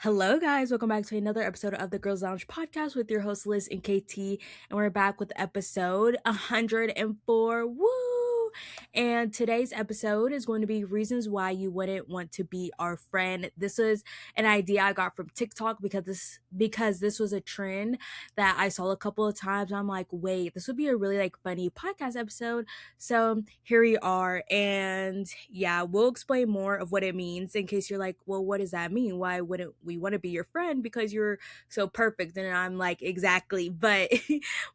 Hello, guys. Welcome back to another episode of the Girls Lounge podcast with your hosts, Liz and KT. And we're back with episode 104. Woo! And today's episode is going to be reasons why you wouldn't want to be our friend. This is an idea I got from TikTok because this was a trend that I saw a couple of times. I'm like, wait, this would be a really funny podcast episode. So here we are. And yeah, we'll explain more of what it means in case you're like, well, what does that mean? Why wouldn't we want to be your friend? Because you're so perfect. And I'm like, exactly. But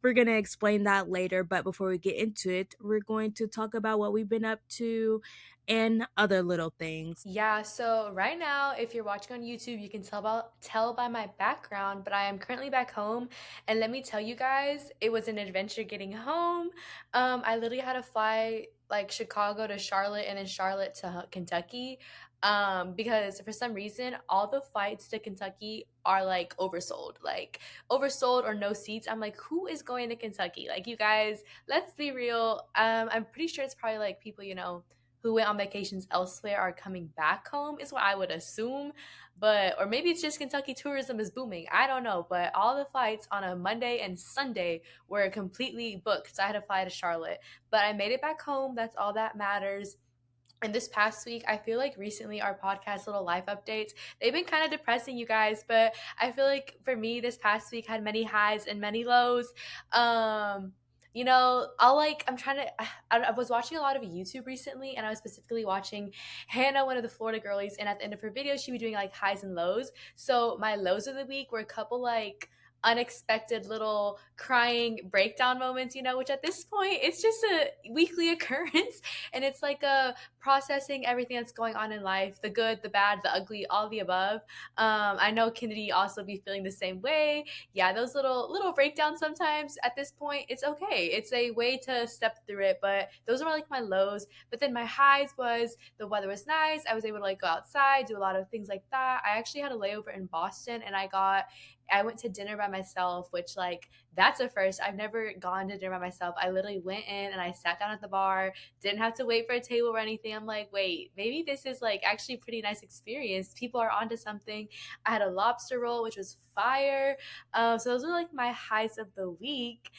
we're going to explain that later. But before we get into it, we're going to talk about what we've been up to and other little things. Yeah, so right now, if you're watching on YouTube, you can tell by my background, but I am currently back home, and let me tell you guys, it was an adventure getting home. I literally had to fly like Chicago to Charlotte and then Charlotte to Kentucky, because for some reason, all the flights to Kentucky are like oversold or no seats. I'm like, who is going to Kentucky? Like, you guys, let's be real. I'm pretty sure it's probably like people, who went on vacations elsewhere are coming back home is what I would assume. But or maybe it's just Kentucky tourism is booming. I don't know. But all the flights on a Monday and Sunday were completely booked. So I had to fly to Charlotte. But I made it back home. That's all that matters. And this past week, I feel like recently our podcast little life updates, they've been kind of depressing, you guys. But I feel like for me, this past week had many highs and many lows. I'm trying to, I was watching a lot of YouTube recently, and I was specifically watching Hannah, one of the Florida girlies. And at the end of her video, she'd be doing like highs and lows. So my lows of the week were a couple like unexpected little crying breakdown moments, which at this point it's just a weekly occurrence, and it's like a processing everything that's going on in life, the good, the bad, the ugly, all the above. I know Kennedy also be feeling the same way. Yeah, those little breakdowns sometimes at this point, it's okay. It's a way to step through it, but those are like my lows. But then my highs was the weather was nice. I was able to like go outside, do a lot of things like that. I actually had a layover in Boston, and I went to dinner by myself, which like that's a first. I've never gone to dinner by myself. I literally went in and I sat down at the bar, didn't have to wait for a table or anything. I'm like, wait, maybe this is like actually a pretty nice experience. People are onto something. I had a lobster roll, which was fire. So those were like my highs of the week.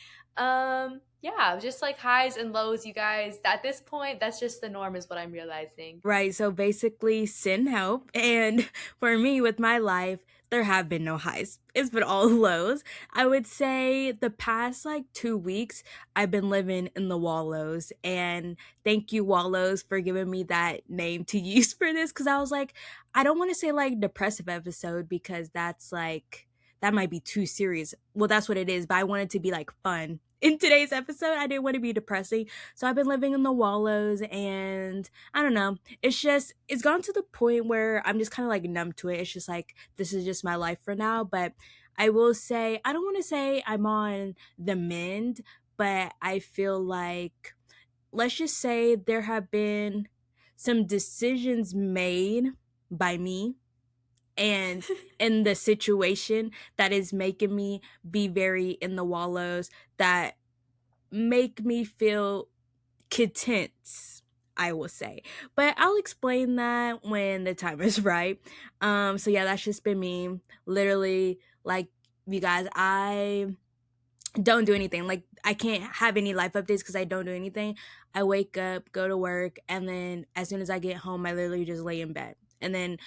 Yeah, just like highs and lows, you guys. At this point, that's just the norm, is what I'm realizing. Right. So basically, send help. And for me, with my life, there have been no highs. It's been all lows. I would say the past 2 weeks, I've been living in the Wallows. And thank you, Wallows, for giving me that name to use for this. Cause I was like, I don't want to say depressive episode because that might be too serious. Well, that's what it is. But I want it to be fun. In today's episode, I didn't want to be depressing. So I've been living in the Wallows, and I don't know. It's gone to the point where I'm just kind of numb to it. It's just this is just my life for now. But I will say, I don't want to say I'm on the mend, but I feel like, let's just say there have been some decisions made by me and in the situation that is making me be very in the wallows, that make me feel content, I will say. But I'll explain that when the time is right. So yeah, that's just been me. Literally, you guys, I don't do anything. I can't have any life updates because I don't do anything. I wake up, go to work, and then as soon as I get home, I literally just lay in bed. And then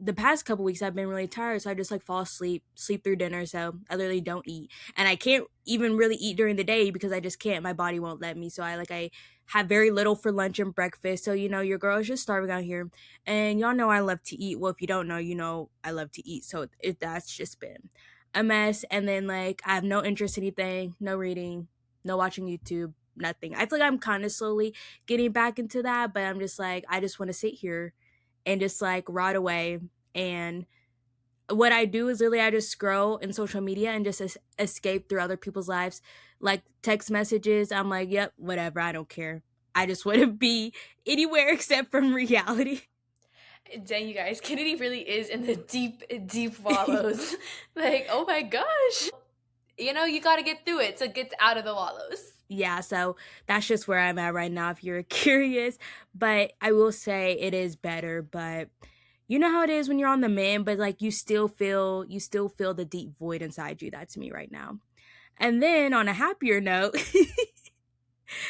the past couple weeks I've been really tired, so I just fall asleep, sleep through dinner, so I literally don't eat. And I can't even really eat during the day because I just can't. My body won't let me. So I have very little for lunch and breakfast. So your girl is just starving out here. And y'all know I love to eat. Well, if you don't know, I love to eat. So that's just been a mess. And then I have no interest in anything, no reading, no watching YouTube, nothing. I feel like I'm kind of slowly getting back into that, but I'm just I just want to sit here and just rot away. And what I do is literally I just scroll in social media and just escape through other people's lives, text messages. I'm like, yep, whatever, I don't care. I just want to be anywhere except from reality. Dang, you guys, Kennedy really is in the deep, deep wallows. Like, oh my gosh. You got to get through it to get out of the wallows. Yeah, so that's just where I'm at right now if you're curious. But I will say it is better. But you know how it is when you're on the mend, but like you still feel the deep void inside you. That's me right now. And then on a happier note,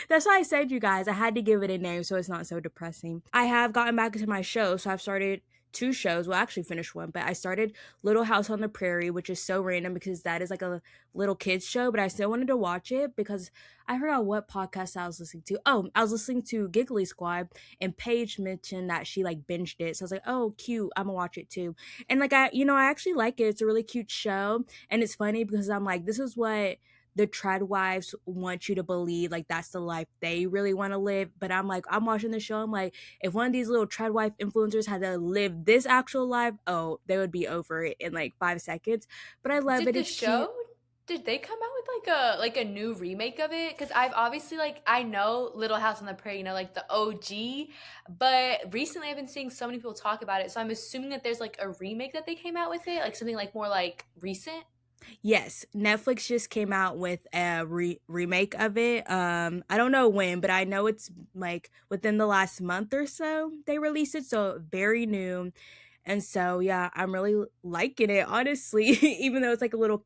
that's why I said, you guys, I had to give it a name so it's not so depressing. I have gotten back into my show, so I've started two shows. Well, I actually finished one, but I started Little House on the Prairie, which is so random because that is like a little kids show, but I still wanted to watch it because I forgot what podcast I was listening to. Oh, I was listening to Giggly Squad, and Paige mentioned that she like binged it. So I was like, oh, cute. I'm gonna watch it too. And like I actually like it. It's a really cute show. And it's funny because I'm like, this is what the tread wives want you to believe, like that's the life they really want to live. But I'm like, I'm watching the show, I'm like, if one of these little tread wife influencers had to live this actual life, oh, they would be over it in like 5 seconds. But I love Did it, the it's cute. show did they come out with like a new remake of it? Because I've obviously like I know Little House on the Prairie, you know, like the OG, but recently I've been seeing so many people talk about it, so I'm assuming that there's like a remake that they came out with it, like something like more like recent. Yes, Netflix just came out with a remake of it. I don't know when, but I know it's like within the last month or so they released it, so very new. And so yeah, I'm really liking it, honestly, even though it's like a little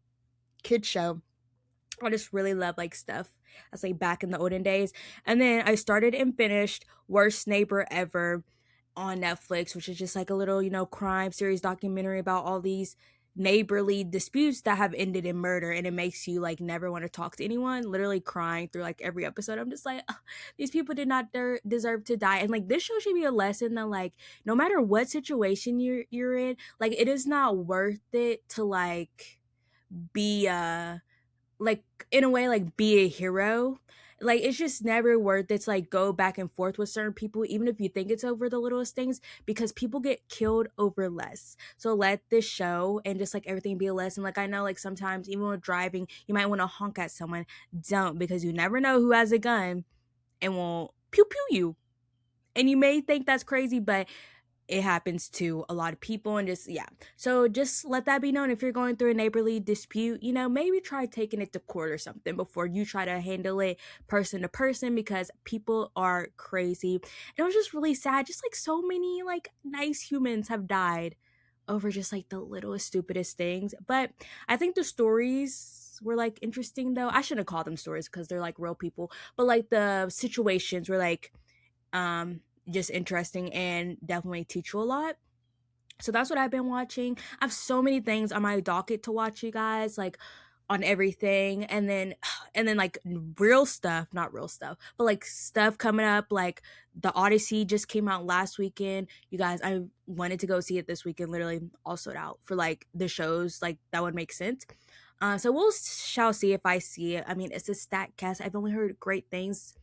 kid show. I just really love like stuff that's like back in the olden days. And then I started and finished Worst Neighbor Ever on Netflix, which is just like a little, crime series documentary about all these neighborly disputes that have ended in murder, and it makes you like never want to talk to anyone, literally crying through like every episode. I'm just like, "Ugh, these people did not deserve to die." And like this show should be a lesson that like no matter what situation you're in, like it is not worth it to be like in a way like be a hero. Like it's just never worth it to like go back and forth with certain people, even if you think it's over the littlest things, because people get killed over less. So let this show and just like everything be a lesson. Like I know like sometimes even with driving you might want to honk at someone. Don't, because you never know who has a gun and will pew pew you. And you may think that's crazy, but it happens to a lot of people. And just yeah, so just let that be known. If you're going through a neighborly dispute, maybe try taking it to court or something before you try to handle it person to person, because people are crazy. And it was just really sad, just like so many like nice humans have died over just like the littlest stupidest things. But I think the stories were like interesting, though I shouldn't call them stories because they're like real people, but like the situations were like just interesting and definitely teach you a lot. So that's what I've been watching. I have so many things on my docket to watch, you guys, like on everything. And then like real stuff, not real stuff, but like stuff coming up, like the Odyssey just came out last weekend. You guys, I wanted to go see it this weekend, literally all sold out for like the shows, like that would make sense. So we'll shall see if I see it. I mean, it's a stat cast. I've only heard great things,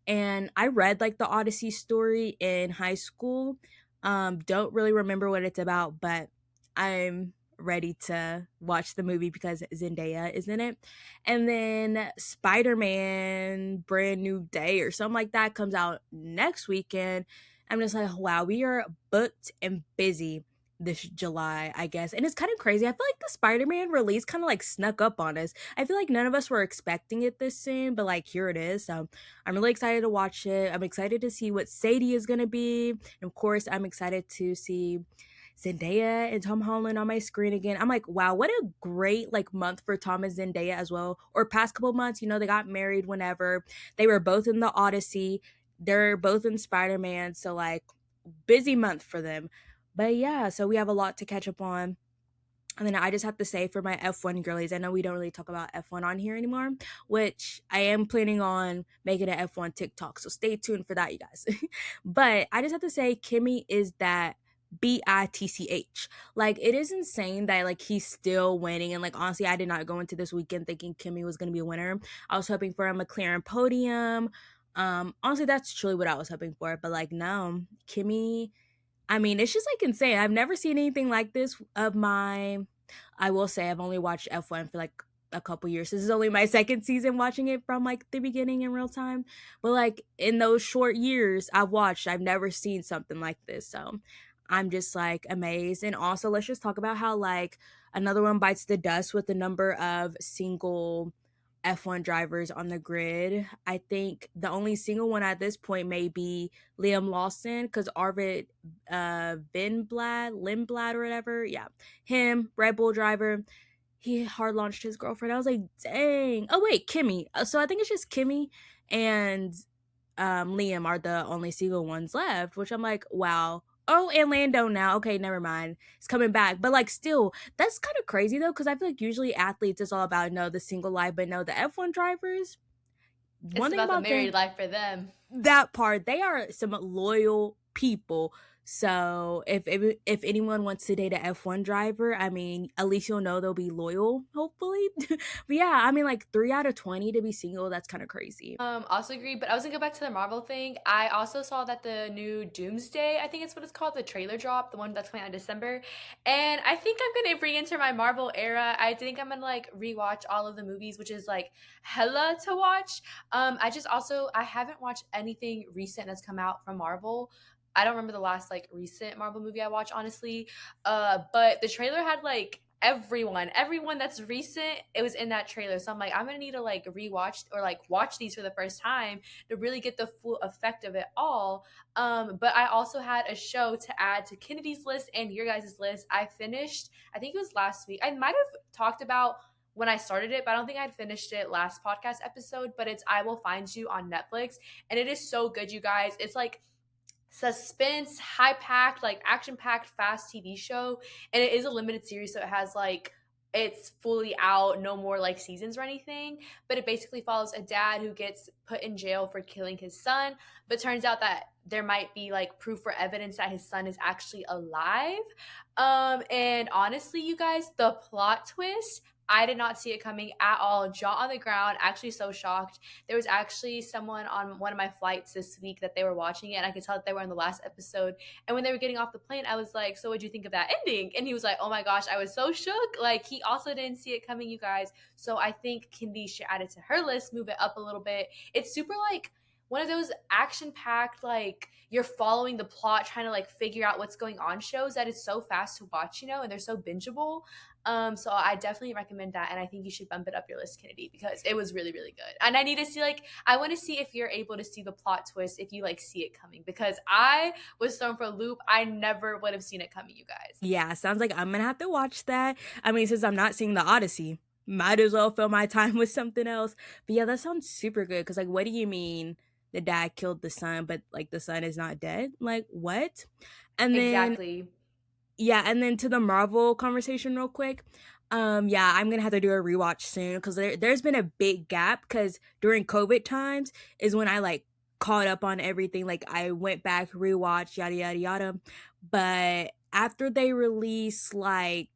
and I read like the Odyssey story in high school. Don't really remember what it's about, but I'm ready to watch the movie because Zendaya is in it. And then Spider-Man Brand New Day or something like that comes out next weekend. I'm just like, wow, we are booked and busy this July, I guess. And it's kind of crazy. I feel like the Spider-Man release kind of like snuck up on us. I feel like none of us were expecting it this soon, but like here it is. So I'm really excited to watch it. I'm excited to see what Sadie is gonna be. And of course, I'm excited to see Zendaya and Tom Holland on my screen again. I'm like, wow, what a great like month for Tom and Zendaya as well. Or past couple months, they got married whenever. They were both in the Odyssey. They're both in Spider-Man. So like busy month for them. But yeah, so we have a lot to catch up on. And then I just have to say for my F1 girlies, I know we don't really talk about F1 on here anymore, which I am planning on making an F1 TikTok. So stay tuned for that, you guys. But I just have to say, Kimmy is that bitch. Like it is insane that like he's still winning. And like honestly, I did not go into this weekend thinking Kimmy was gonna be a winner. I was hoping for a McLaren podium. Honestly, that's truly what I was hoping for. But like no, Kimmy, I mean, it's just like insane. I've never seen anything like this of my. I will say I've only watched F1 for like a couple years. This is only my second season watching it from like the beginning in real time. But like in those short years I've never seen something like this. So I'm just like amazed. And also, let's just talk about how like another one bites the dust with the number of single F1 drivers on the grid. I think the only single one at this point may be Liam Lawson because Arvid Lindblad or whatever. Yeah, him, Red Bull driver. He hard launched his girlfriend. I was like, dang. Oh wait, Kimmy. So I think it's just Kimmy and Liam are the only single ones left, which I'm like, wow. Oh, and Lando now. Okay, never mind. It's coming back. But like still, that's kind of crazy though, because I feel like usually athletes is all about no the single life, but no the F1 drivers. It's One thing about the about them, married life for them. that part, they are some loyal people. So if anyone wants to date a F1 driver, I mean, at least you'll know they'll be loyal, hopefully. But yeah, I mean, like 3 out of 20 to be single, that's kind of crazy. Also agree, but I was gonna go back to the Marvel thing. I also saw that the new Doomsday, I think it's what it's called, the trailer drop, the one that's coming out in December. And I think I'm gonna re-enter my Marvel era. I think I'm gonna like rewatch all of the movies, which is like hella to watch. I haven't watched anything recent that's come out from Marvel. I don't remember the last like recent Marvel movie I watched, honestly. But the trailer had like everyone that's recent, it was in that trailer. So I'm like, I'm gonna need to like rewatch or like watch these for the first time to really get the full effect of it all. But I also had a show to add to Kennedy's list and your guys' list. I finished, I think it was last week. I might have talked about when I started it, but I don't think I'd finished it last podcast episode. But it's I Will Find You on Netflix, and it is so good, you guys. It's like suspense, high packed, like action packed, fast TV show. And it is a limited series, so it has like it's fully out, no more like seasons or anything. But it basically follows a dad who gets put in jail for killing his son. But turns out that there might be like proof or evidence that his son is actually alive. And honestly, you guys, the plot twist, I did not see it coming at all. Jaw on the ground, actually so shocked. There was actually someone on one of my flights this week that they were watching it, and I could tell that they were in the last episode. And when they were getting off the plane, I was like, "So, what'd you think of that ending?" And he was like, "Oh my gosh, I was so shook." Like he also didn't see it coming, you guys. So I think Kindy should add it to her list, move it up a little bit. It's super like one of those action packed, like you're following the plot, trying to like figure out what's going on shows that is so fast to watch, and they're so bingeable. So I definitely recommend that, and I think you should bump it up your list, Kennedy, because it was really, really good. And I need to see like I want to see if you're able to see the plot twist if you like see it coming, because I was thrown for a loop. I never would have seen it coming, you guys. Yeah, sounds like I'm gonna have to watch that. I mean, since I'm not seeing the Odyssey, might as well fill my time with something else. But yeah, that sounds super good. Cause like, what do you mean the dad killed the son, but like the son is not dead? Like what? And then Exactly. yeah, and then to the Marvel conversation real quick. Yeah, I'm gonna have to do a rewatch soon because there's been a big gap because during COVID times is when I like caught up on everything. Like I went back, rewatched, yada yada yada. But after they release like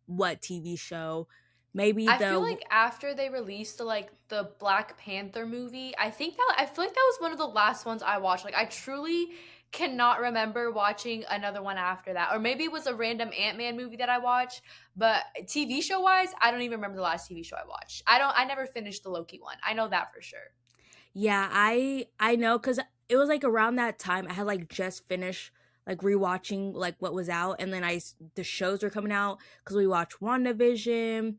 what TV show? Maybe I feel the like after they released the Black Panther movie, I feel like that was one of the last ones I watched. Like I truly cannot remember watching another one after that. Or maybe it was a random Ant-Man movie that I watched, but TV show wise, I don't even remember the last TV show I watched. I never finished the Loki one. I know that for sure. Yeah, I know because it was like around that time I had like just finished like rewatching like what was out, and then the shows were coming out because we watched WandaVision,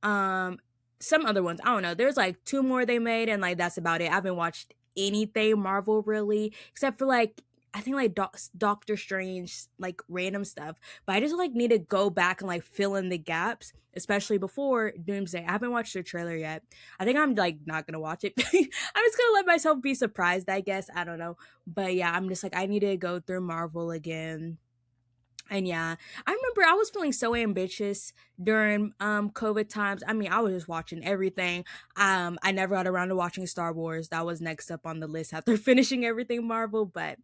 um, some other ones I don't know. There's like two more they made, and like that's about it. I haven't watched anything Marvel really except for like I think like Doctor Strange like random stuff, but I just like need to go back and like fill in the gaps, especially before Doomsday. I haven't watched the trailer yet. I think I'm like not gonna watch it. I'm just gonna let myself be surprised, I guess. I don't know. But yeah, I'm just like I need to go through Marvel again. And yeah, I remember I was feeling so ambitious during COVID times. I mean, I was just watching everything. I never got around to watching Star Wars. That was next up on the list after finishing everything Marvel, but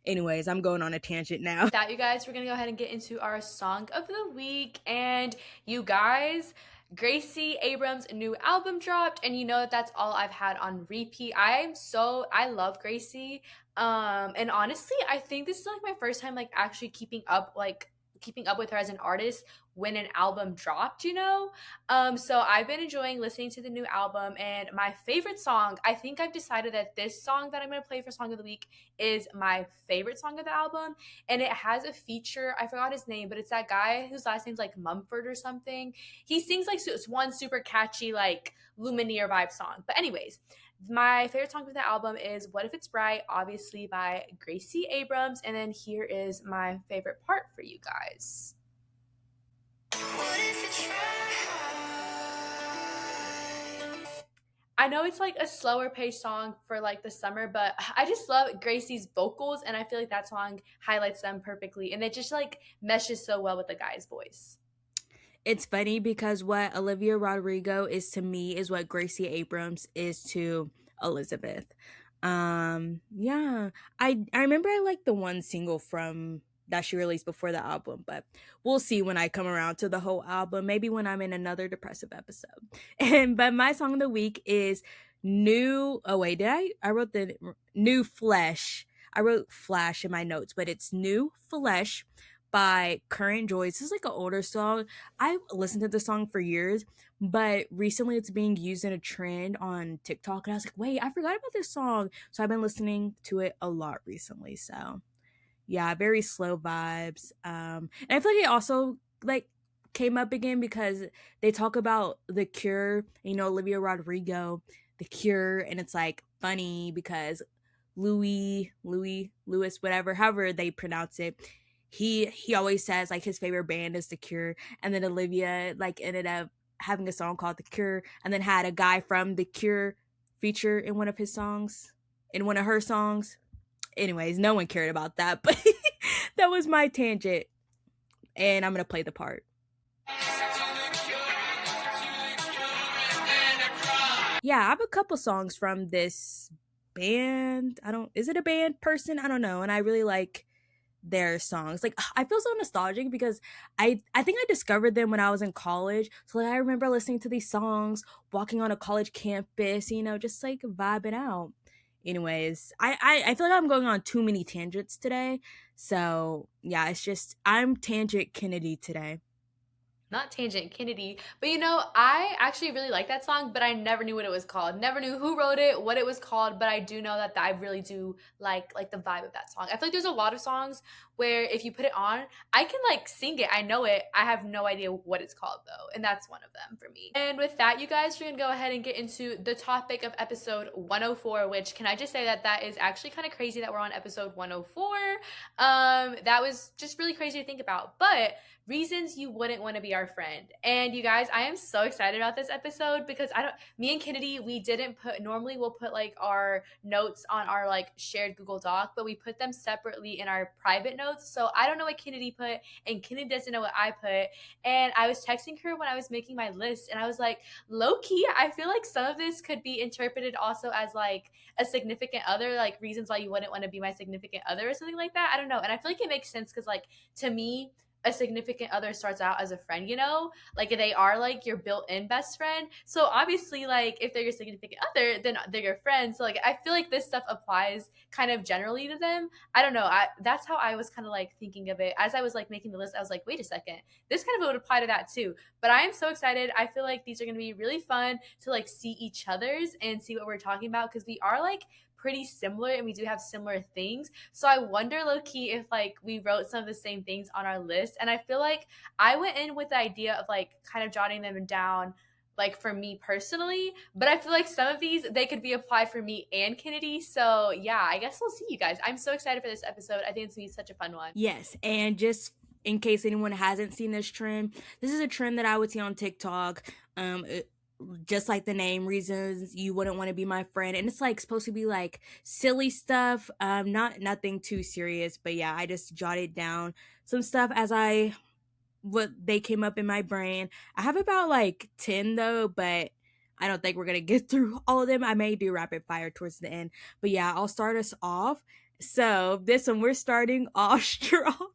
anyways, I'm going on a tangent now. That, you guys, we're gonna go ahead and get into our song of the week. And you guys, Gracie Abrams' new album dropped, and you know that that's all I've had on repeat. I love Gracie. And honestly, I think this is like my first time like actually keeping up with her as an artist when an album dropped, so I've been enjoying listening to the new album, and my favorite song, I think I've decided that this song that I'm going to play for Song of the Week is my favorite song of the album. And it has a feature, I forgot his name, but it's that guy whose last name's like Mumford or something. He sings like it's one super catchy, like Lumineer vibe song. But, anyways, my favorite song from the album is What If It's Right, obviously by Gracie Abrams. And then here is my favorite part for you guys. What if it's right? I know it's like a slower paced song for like the summer, but I just love Gracie's vocals, and I feel like that song highlights them perfectly, and it just like meshes so well with the guy's voice. It's funny because what Olivia Rodrigo is to me is what Gracie Abrams is to Elizabeth. Yeah. I remember I liked the one single from that she released before the album, but we'll see when I come around to the whole album, maybe when I'm in another depressive episode. And but my song of the week is New Oh wait, did I wrote the New Flesh. I wrote Flash in my notes, but it's New Flesh by Current Joy. This is like an older song. I've listened to this song for years, but recently it's being used in a trend on TikTok. And I was like, wait, I forgot about this song. So I've been listening to it a lot recently. So yeah, very slow vibes. And I feel like it also like came up again because they talk about The Cure, Olivia Rodrigo, The Cure, and it's like funny because Lewis, whatever, however they pronounce it, he always says like his favorite band is The Cure, and then Olivia like ended up having a song called The Cure, and then had a guy from The Cure feature in one of his songs, in one of her songs. Anyways, no one cared about that, but that was my tangent, and I'm gonna play the part. Yeah, I have a couple songs from this band. Is it a band person? I don't know. And I really like their songs. Like I feel so nostalgic because I think I discovered them when I was in college. So like I remember listening to these songs, walking on a college campus, just like vibing out. Anyways, I feel like I'm going on too many tangents today. So yeah, it's just I'm tangent Kennedy today. Not Tangent Kennedy, but I actually really like that song, but I never knew what it was called. Never knew who wrote it, what it was called, but I do know that I really do like the vibe of that song. I feel like there's a lot of songs where if you put it on, I can like sing it. I know it. I have no idea what it's called though, and that's one of them for me. And with that, you guys, we're gonna go ahead and get into the topic of episode 104, which can I just say that is actually kind of crazy that we're on episode 104. That was just really crazy to think about, but reasons you wouldn't want to be our friend. And you guys, I am so excited about this episode because me and Kennedy, we didn't normally we'll put like our notes on our like shared Google Doc, but we put them separately in our private notes. So I don't know what Kennedy put, and Kennedy doesn't know what I put. And I was texting her when I was making my list, and I was like, low key, I feel like some of this could be interpreted also as like a significant other, like reasons why you wouldn't want to be my significant other or something like that. I don't know. And I feel like it makes sense because like to me, a significant other starts out as a friend, like they are like your built-in best friend. So obviously, like if they're your significant other, then they're your friend. So like I feel like this stuff applies kind of generally to them. I don't know. That's how I was kind of like thinking of it as I was like making the list. I was like, wait a second, this kind of would apply to that too. But I am so excited. I feel like these are going to be really fun to like see each other's and see what we're talking about because we are like pretty similar and we do have similar things. So I wonder low key if like we wrote some of the same things on our list. And I feel like I went in with the idea of like kind of jotting them down like for me personally, but I feel like some of these they could be applied for me and Kennedy. So yeah, I guess we'll see you guys. I'm so excited for this episode. I think it's gonna be such a fun one. Yes, and just in case anyone hasn't seen this trend, this is a trend that I would see on TikTok. Just like the name, reasons you wouldn't want to be my friend, and it's like supposed to be like silly stuff, nothing too serious, but yeah, I just jotted down some stuff as what they came up in my brain. I have about like 10 though, but I don't think we're gonna get through all of them. I may do rapid fire towards the end, but yeah, I'll start us off. So this one, we're starting off strong.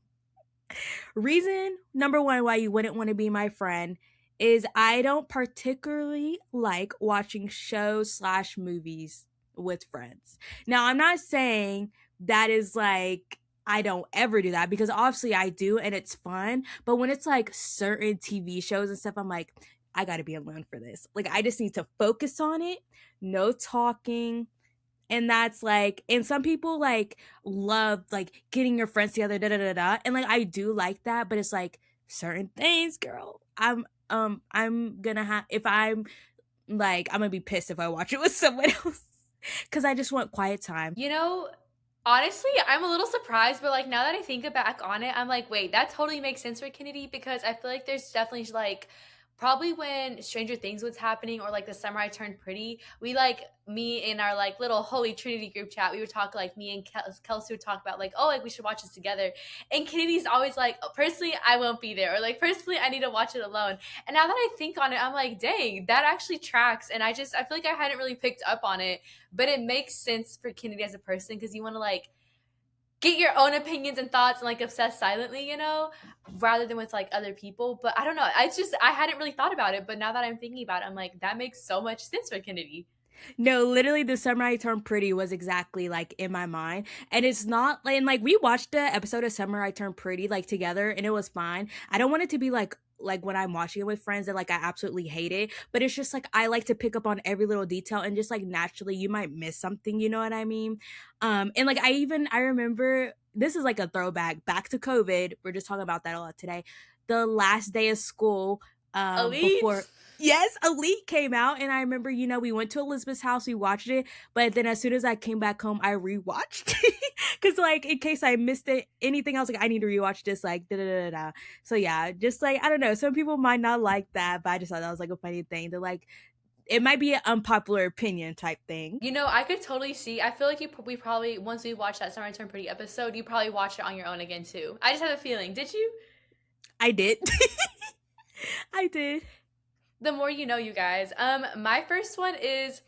Reason number one why you wouldn't want to be my friend is I don't particularly like watching shows/movies with friends. Now, I'm not saying that is like I don't ever do that because obviously I do and it's fun. But when it's like certain TV shows and stuff, I'm like, I gotta be alone for this. Like, I just need to focus on it, no talking. And that's like, and some people like love like getting your friends together, da da da da. And like, I do like that, but it's like certain things, girl. I'm gonna have, if I'm like, I'm gonna be pissed if I watch it with someone else because I just want quiet time. You know, honestly, I'm a little surprised, but like now that I think back on it, I'm like, wait, that totally makes sense for Kennedy because I feel like there's definitely like probably when Stranger Things was happening or like the summer I turned pretty, we like me in our like little Holy Trinity group chat, we would talk like me and Kelsey would talk about like, oh, like we should watch this together. And Kennedy's always like, oh, personally, I won't be there, or like personally, I need to watch it alone. And now that I think on it, I'm like, dang, that actually tracks. And I feel like I hadn't really picked up on it, but it makes sense for Kennedy as a person because you want to like get your own opinions and thoughts and like obsess silently, you know, rather than with like other people. But I don't know. I just I hadn't really thought about it, but now that I'm thinking about it, I'm like that makes so much sense for Kennedy. No, literally, the summer I turned pretty was exactly like in my mind, and it's not like, and like we watched the episode of Summer I Turned Pretty like together, and it was fine. I don't want it to be like when I'm watching it with friends that like I absolutely hate it, but it's just like I like to pick up on every little detail, and just like naturally you might miss something, you know what I mean? And like I remember this is like a throwback back to COVID. We're just talking about that a lot today. The last day of school, before, Elite. yes, Elite came out, and I remember, we went to Elizabeth's house, we watched it, but then as soon as I came back home, I rewatched because, like, in case I missed it, anything else, like, I need to rewatch this, like, da da da da. So yeah, just like I don't know, some people might not like that, but I just thought that was like a funny thing. They're like, it might be an unpopular opinion type thing. You know, I could totally see. I feel like we probably once we watched that Summer I Turned Pretty episode, you probably watched it on your own again too. I just have a feeling. Did you? I did. I did. The more you know, you guys. My first one is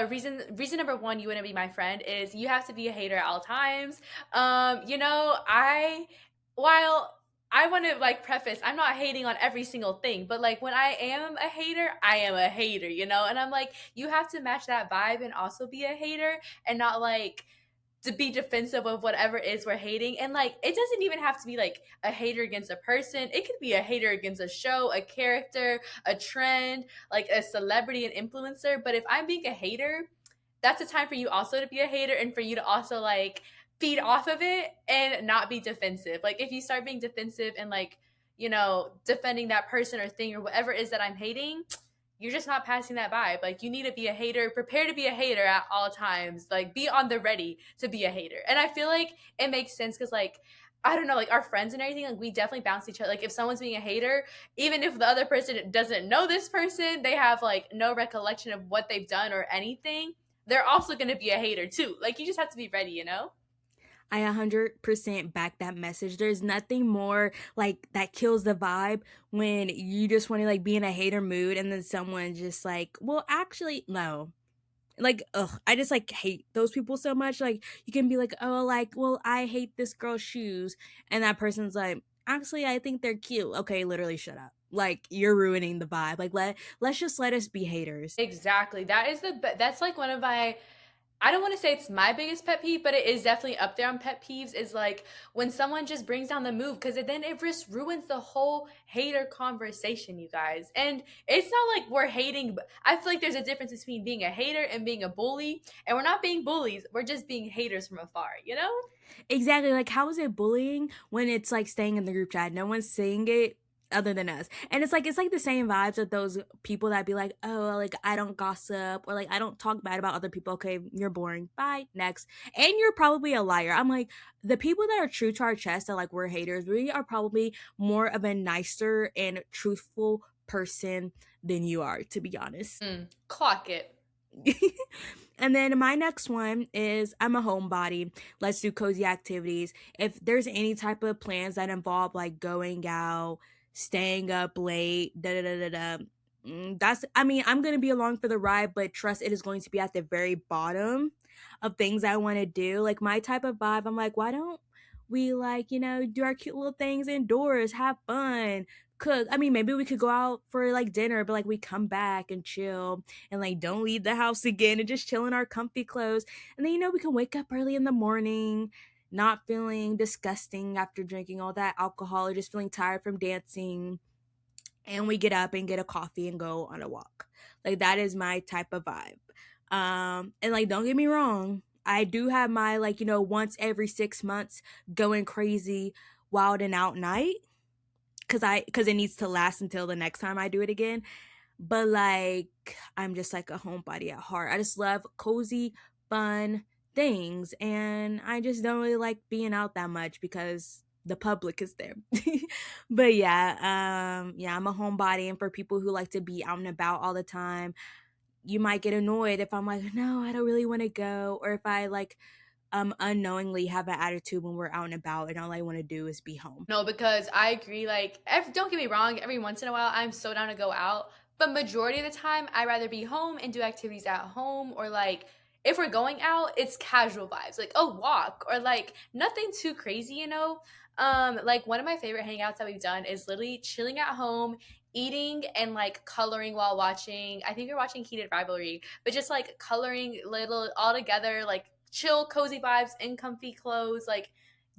reason number one you wouldn't be my friend is you have to be a hater at all times. You know, while I want to like preface, I'm not hating on every single thing, but like when I am a hater, I am a hater, you know? And I'm like, you have to match that vibe and also be a hater and not like to be defensive of whatever it is we're hating. And like, it doesn't even have to be like a hater against a person. It could be a hater against a show, a character, a trend, like a celebrity, an influencer. But if I'm being a hater, that's a time for you also to be a hater and for you to also like feed off of it and not be defensive. Like if you start being defensive and like, you know, defending that person or thing or whatever it is that I'm hating, you're just not passing that vibe. Like you need to be a hater, prepare to be a hater at all times. Like be on the ready to be a hater. And I feel like it makes sense because like I don't know, like our friends and everything, like we definitely bounce each other. Like if someone's being a hater, even if the other person doesn't know this person, they have like no recollection of what they've done or anything, they're also gonna be a hater too. Like you just have to be ready, you know? I 100% back that message. There's nothing more like that kills the vibe when you just want to like be in a hater mood and then someone just like, well, actually, no. Like, ugh, I just like hate those people so much. Like, you can be like, oh, like, well, I hate this girl's shoes. And that person's like, actually, I think they're cute. Okay, literally shut up. Like, you're ruining the vibe. Like, let's just let us be haters. Exactly. That's like one of my I don't want to say it's my biggest pet peeve, but it is definitely up there on pet peeves. Is like when someone just brings down the move because then it just ruins the whole hater conversation, you guys. And it's not like we're hating. But I feel like there's a difference between being a hater and being a bully. And we're not being bullies. We're just being haters from afar, you know? Exactly. Like, how is it bullying when it's like staying in the group chat? No one's saying it other than us. And it's like the same vibes of those people that be like, oh, like I don't gossip or like I don't talk bad about other people. Okay, you're boring. Bye. Next. And you're probably a liar. I'm like, the people that are true to our chest that like we're haters, we are probably more of a nicer and truthful person than you are, to be honest. Clock it. And then my next one is I'm a homebody. Let's do cozy activities. If there's any type of plans that involve like going out, staying up late, da da da da da. That's, I mean, I'm gonna be along for the ride, but trust it is going to be at the very bottom of things I want to do. Like my type of vibe, I'm like, why don't we like, do our cute little things indoors, have fun, cook. I mean, maybe we could go out for like dinner, but like we come back and chill and like don't leave the house again and just chill in our comfy clothes. And then we can wake up early in the morning, not feeling disgusting after drinking all that alcohol or just feeling tired from dancing, and we get up and get a coffee and go on a walk. Like that is my type of vibe. And like don't get me wrong, I do have my like, once every 6 months going crazy wild and out night cuz it needs to last until the next time I do it again. But like I'm just like a homebody at heart. I just love cozy, fun things, and I just don't really like being out that much because the public is there. But yeah, I'm a homebody, and for people who like to be out and about all the time, you might get annoyed if I'm like, no, I don't really want to go, or if I like unknowingly have an attitude when we're out and about and all I want to do is be home. No, because I agree. Like, don't get me wrong, every once in a while, I'm so down to go out. But majority of the time, I'd rather be home and do activities at home, or like, if we're going out, it's casual vibes, like a walk, or like nothing too crazy, you know? Like one of my favorite hangouts that we've done is literally chilling at home, eating and like coloring while watching. I think we're watching Heated Rivalry, but just like coloring little all together, like chill, cozy vibes in comfy clothes, like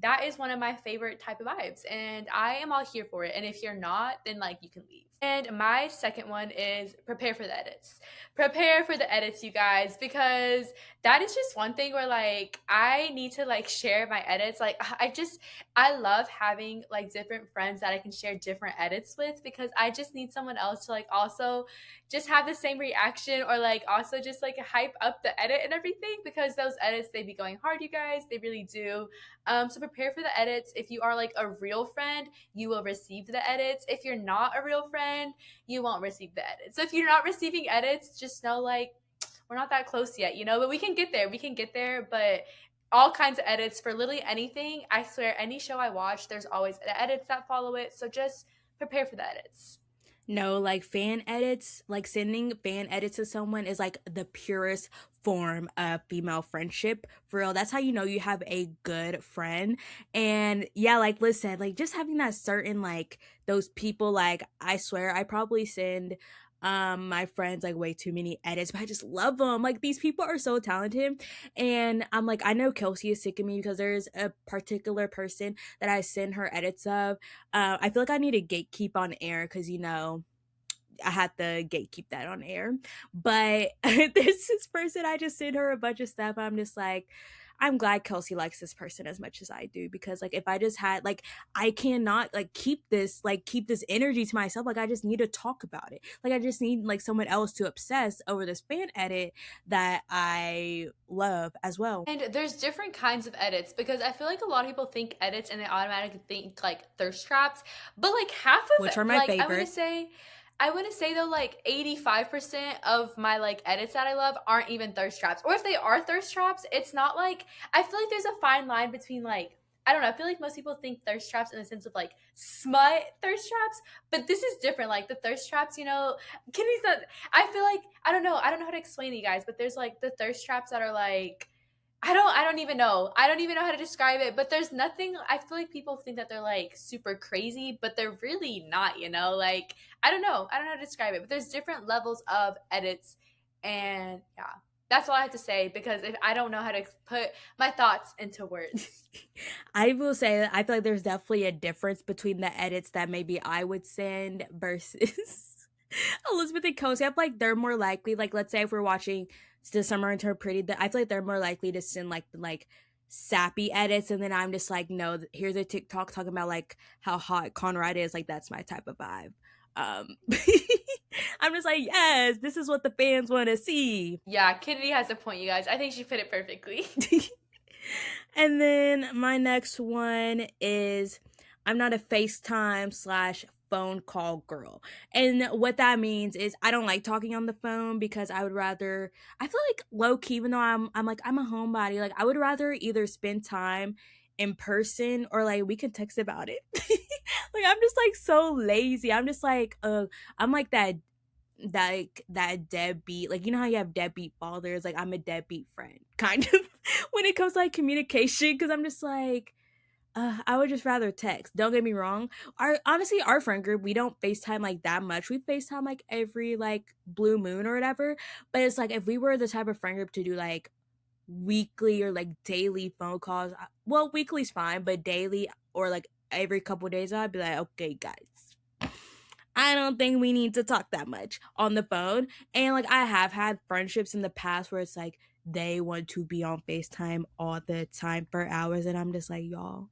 that is one of my favorite type of vibes, and I am all here for it. And if you're not, then like you can leave. And my second one is prepare for the edits. Prepare for the edits, you guys, because that is just one thing where like I need to like share my edits. Like I love having like different friends that I can share different edits with, because I just need someone else to like also just have the same reaction, or like also just like hype up the edit and everything, because those edits, they be going hard, you guys, they really do. So prepare for the edits. If you are like a real friend, you will receive the edits. If you're not a real friend, you won't receive the edits. So if you're not receiving edits, just know like we're not that close yet, you know, but we can get there. We can get there, but all kinds of edits for literally anything. I swear, any show I watch, there's always edits that follow it. So just prepare for the edits. No, like fan edits, like sending fan edits to someone is like the purest form of female friendship. For real. That's how you know you have a good friend. And yeah, like Liz said, like just having that certain like those people, like I swear I probably send my friends like way too many edits, but I just love them. Like these people are so talented. And I'm like, I know Kelsey is sick of me because there's a particular person that I send her edits of. I feel like I need to gatekeep on air because I had to gatekeep that on air. But there's this person, I just sent her a bunch of stuff. I'm just like, I'm glad Kelsey likes this person as much as I do, because like if I just had like I cannot like keep this energy to myself. Like I just need to talk about it. Like I just need like someone else to obsess over this fan edit that I love as well. And there's different kinds of edits, because I feel like a lot of people think edits and they automatically think like thirst traps. But like half of Which are my like favorite. I want to say though, like 85% of my like edits that I love aren't even thirst traps. Or if they are thirst traps, it's not like, I feel like there's a fine line between like, I don't know. I feel like most people think thirst traps in the sense of like smut thirst traps, but this is different. Like the thirst traps, you know, Kenny's not. I feel like I don't know. I don't know how to explain to you guys, but there's like the thirst traps that are like I don't even know. I don't even know how to describe it, but there's nothing. I feel like people think that they're like super crazy, but they're really not, you know? Like I don't know. I don't know how to describe it, but there's different levels of edits, and yeah. That's all I have to say, because if I don't know how to put my thoughts into words. I will say that I feel like there's definitely a difference between the edits that maybe I would send versus Elizabeth and Kelsey. I feel like they're more likely, like let's say if we're watching The Summer and Her Pretty, I feel like they're more likely to send like sappy edits, and then I'm just like, no, here's a TikTok talking about like how hot Conrad is. Like that's my type of vibe. Um, I'm just like, yes, this is what the fans want to see. Yeah, Kennedy has a point, you guys. I think she put it perfectly. And then my next one is I'm not a FaceTime slash phone call girl. And what that means is I don't like talking on the phone because I would rather, I feel like low key, even though I'm like I'm a homebody, like I would rather either spend time in person or like we can text about it. Like I'm just like so lazy. I'm just like I'm like that deadbeat, like you know how you have deadbeat fathers, like I'm a deadbeat friend kind of when it comes to like communication, because I'm just like I would just rather text. Don't get me wrong, our friend group, we don't FaceTime like that much. We FaceTime like every like blue moon or whatever, but it's like if we were the type of friend group to do like weekly or like daily phone calls. Well, weekly's fine, but daily or like every couple days, I'd be like, okay, guys, I don't think we need to talk that much on the phone. And like I have had friendships in the past where it's like they want to be on FaceTime all the time for hours, and I'm just like, y'all,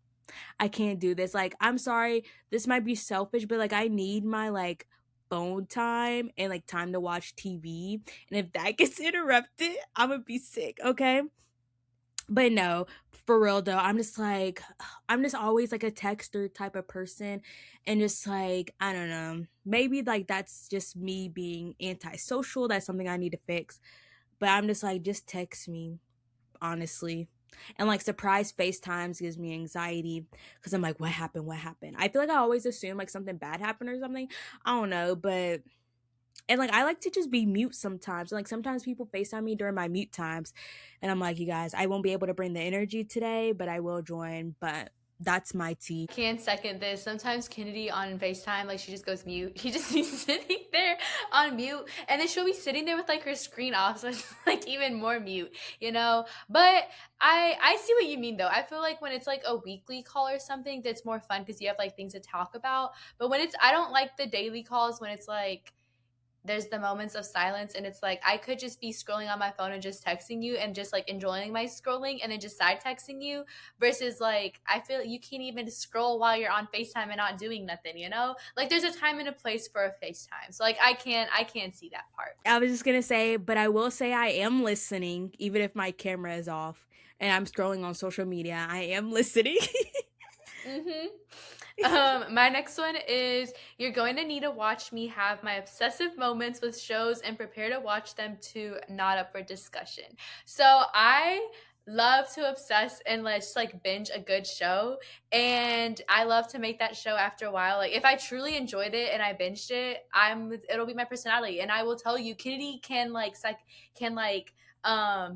I can't do this. Like, I'm sorry, this might be selfish, but like I need my like phone time and like time to watch TV. And if that gets interrupted, I'm gonna be sick, okay? But no, for real though, I'm just like I'm just always like a texter type of person, and just like I don't know, maybe like that's just me being antisocial. That's something I need to fix. But I'm just like, just text me, honestly. And like surprise FaceTimes gives me anxiety because I'm like, what happened? What happened? I feel like I always assume like something bad happened or something. I don't know, but and like I like to just be mute sometimes. Like sometimes people FaceTime me during my mute times, and I'm like, you guys, I won't be able to bring the energy today, but I will join. But that's my tea. Can't second this. Sometimes Kennedy on FaceTime, like she just goes mute. She just be sitting there on mute. And then she'll be sitting there with like her screen off, so it's like even more mute, you know? But I see what you mean though. I feel like when it's like a weekly call or something, that's more fun because you have like things to talk about. But when it's I don't like the daily calls when it's like there's the moments of silence and it's like I could just be scrolling on my phone and just texting you and just like enjoying my scrolling and then just side texting you versus like I feel you can't even scroll while you're on FaceTime and not doing nothing, you know? Like there's a time and a place for a FaceTime. So like I can't see that part. I was just gonna say, but I will say I am listening, even if my camera is off and I'm scrolling on social media. I am listening. Mhm. My next one is you're going to need to watch me have my obsessive moments with shows and prepare to watch them too, not up for discussion. So I love to obsess and let's like binge a good show, and I love to make that show after a while. Like if I truly enjoyed it and I binged it, it'll be my personality, and I will tell you, Kennedy can like can like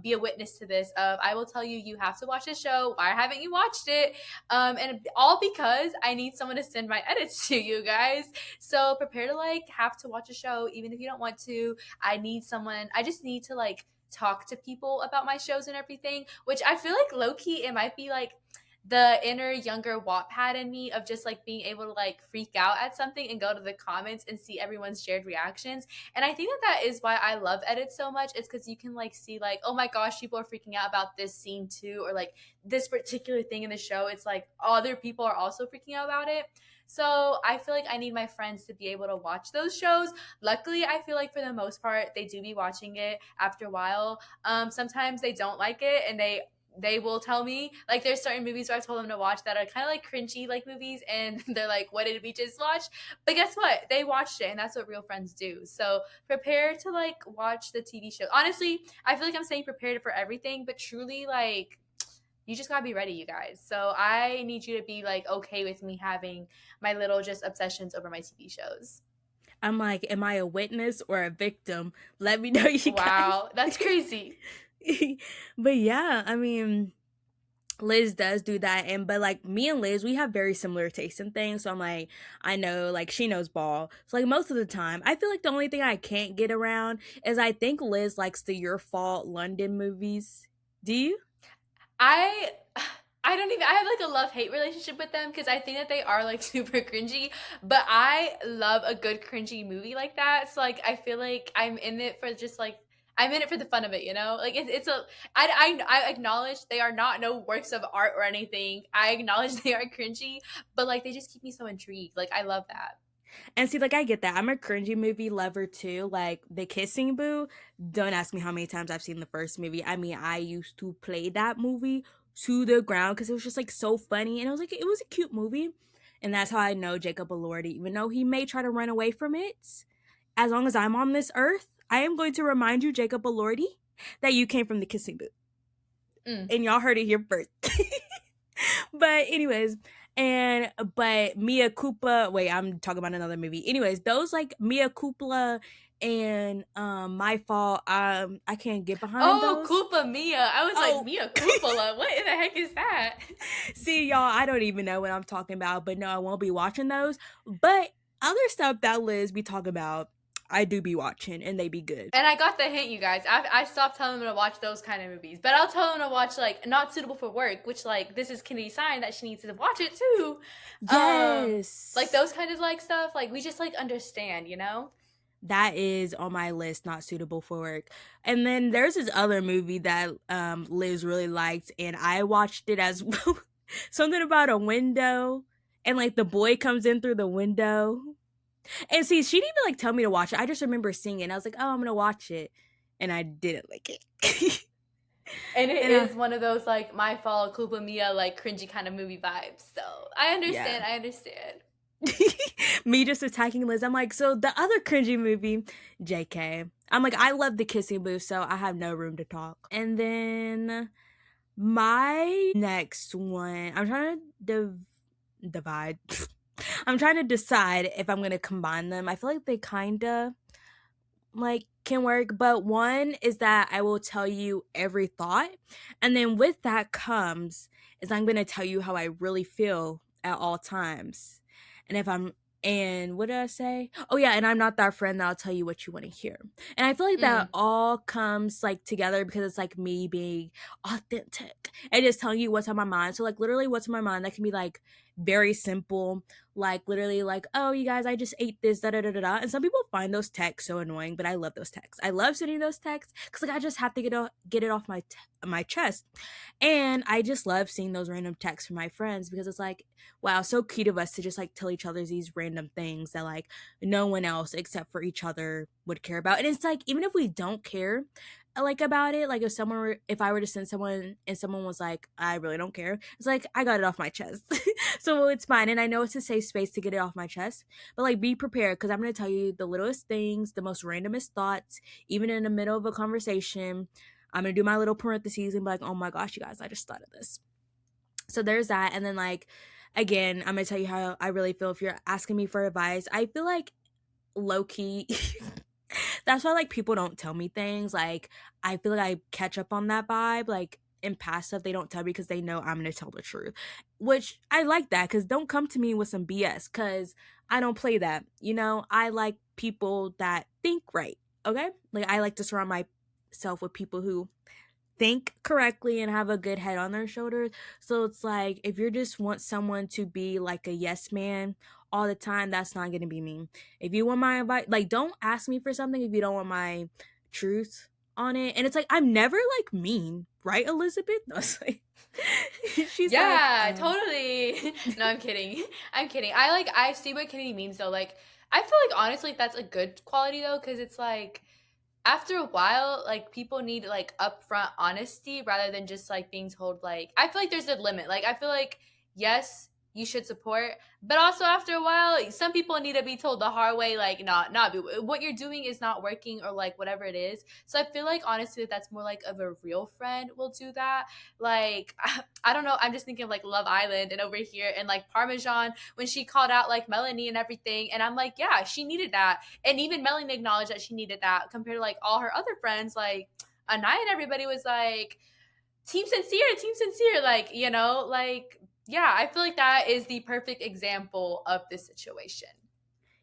be a witness to this. Of I will tell you, you have to watch this show. Why haven't you watched it? And all because I need someone to send my edits to you guys. So prepare to like have to watch a show, even if you don't want to. I need someone. I just need to like talk to people about my shows and everything, which I feel like low key it might be like the inner younger Wattpad in me of just like being able to like freak out at something and go to the comments and see everyone's shared reactions. And I think that that is why I love edits so much. It's because you can like see like, oh my gosh, people are freaking out about this scene too, or like this particular thing in the show. It's like other people are also freaking out about it. So I feel like I need my friends to be able to watch those shows. Luckily, I feel like for the most part, they do be watching it after a while. Sometimes they don't like it and they will tell me like there's certain movies where I told them to watch that are kind of like cringy like movies and they're like what did we just watch, but guess what, they watched it and that's what real friends do. So prepare to like watch the TV show. Honestly, I feel like I'm saying prepared for everything, but truly like you just gotta be ready, you guys. So I need you to be like okay with me having my little just obsessions over my TV shows. I'm like, am I a witness or a victim? Let me know, you guys. Wow, that's crazy. But yeah, I mean, Liz does do that, and but like me and Liz, we have very similar tastes in things. So I'm like, I know, like she knows ball. So like most of the time, I feel like the only thing I can't get around is I think Liz likes the Your Fault London movies. Do you? I I don't even I have like a love-hate relationship with them because I think that they are like super cringy, but I love a good cringy movie like that. So like I feel like I'm in it for just like I'm in it for the fun of it, you know? Like it's a I acknowledge they are not no works of art or anything. I acknowledge they are cringy, but like they just keep me so intrigued. Like I love that. And see, like I get that. I'm a cringy movie lover too. Like The Kissing Boo. Don't ask me how many times I've seen the first movie. I mean, I used to play that movie to the ground because it was just like so funny, and it was a cute movie. And that's how I know Jacob Elordi, even though he may try to run away from it. As long as I'm on this earth, I am going to remind you, Jacob Elordi, that you came from The Kissing Booth, Mm. and y'all heard it here first. But anyways, and but Mia Koopa. Wait, I'm talking about another movie. Anyways, those like Mia Koopa and My Fault. I can't get behind Oh, those. Koopa Mia. I was like, Oh, Mia Koopa. What in the heck is that? see, y'all, I don't even know what I'm talking about. But no, I won't be watching those. But other stuff that Liz be talking about, I do be watching, and they be good. And I got the hint, you guys. I stopped telling them to watch those kind of movies, but I'll tell them to watch like Not Suitable for Work, which like this is Kennedy's sign that she needs to watch it too. Like Yes. those kind of like stuff. Like we just like understand, you know. That is on my list, not suitable for work. And then there's this other movie that Liz really liked, and I watched it as well. Something about a window, and like the boy comes in through the window. And see, she didn't even like tell me to watch it. I just remember seeing it. And I was like, oh, I'm gonna watch it, and I didn't like it. And it and is one of those like My Fault, Culpa Mia, like cringy kind of movie vibes. So I yeah, understand. I understand. me just attacking Liz. I'm like, so the other cringy movie, JK. I'm like, I love the kissing booth, so I have no room to talk. And then my next one, I'm trying to divide. I'm trying to decide if I'm gonna combine them. I feel like they kinda like can work, but one is that I will tell you every thought, and then with that comes is I'm gonna tell you how I really feel at all times. And if I'm and what did I say? Oh yeah, and I'm not that friend that'll tell you what you want to hear. And I feel like that Mm. all comes like together because it's like me being authentic and just telling you what's on my mind. So like literally what's on my mind, that can be like very simple, like literally like, oh you guys, I just ate this, da da da da da. And some people find those texts so annoying, but I love those texts. I love sending those texts because like I just have to get it off my chest. And I just love seeing those random texts from my friends because it's like, wow, so cute of us to just like tell each other these random things that like no one else except for each other would care about. And it's like, even if we don't care like about it, like if I were to send someone and someone was like, I really don't care, it's like I got it off my chest. So it's fine. And I know it's a safe space to get it off my chest, but like be prepared because I'm going to tell you the littlest things, the most randomest thoughts, even in the middle of a conversation. I'm gonna do my little parentheses and be like, oh my gosh, you guys, I just thought of this. So there's that. And then like again, I'm gonna tell you how I really feel if you're asking me for advice. I feel like low key that's why like people don't tell me things. Like I feel like I catch up on that vibe. Like in past stuff they don't tell me because they know I'm gonna tell the truth. Which I like that because don't come to me with some BS because I don't play that. You know, I like people that think right. Okay? Like I like to surround myself with people who think correctly and have a good head on their shoulders. So it's like if you just want someone to be like a yes man all the time, that's not gonna be me. If you want my advice, like don't ask me for something if you don't want my truth on it. And it's like I'm never like mean, right, Elizabeth? I was like, she's like, Yeah, totally. No, I'm kidding. I'm kidding. I see what Kennedy means though. Like I feel like honestly that's a good quality though, because it's like after a while, like people need like upfront honesty rather than just like being told like I feel like there's a limit. Like I feel like yes, you should support, but also after a while, some people need to be told the hard way, like not be, what you're doing is not working or like whatever it is. So I feel like honestly that's more like of a real friend will do that. Like I don't know, I'm just thinking of like Love Island and over here and like Parmesan when she called out like Melanie and everything, and I'm like yeah, she needed that. And even Melanie acknowledged that she needed that compared to like all her other friends, like Anaya and everybody was like, team sincere, like, you know, like, yeah, I feel like that is the perfect example of this situation.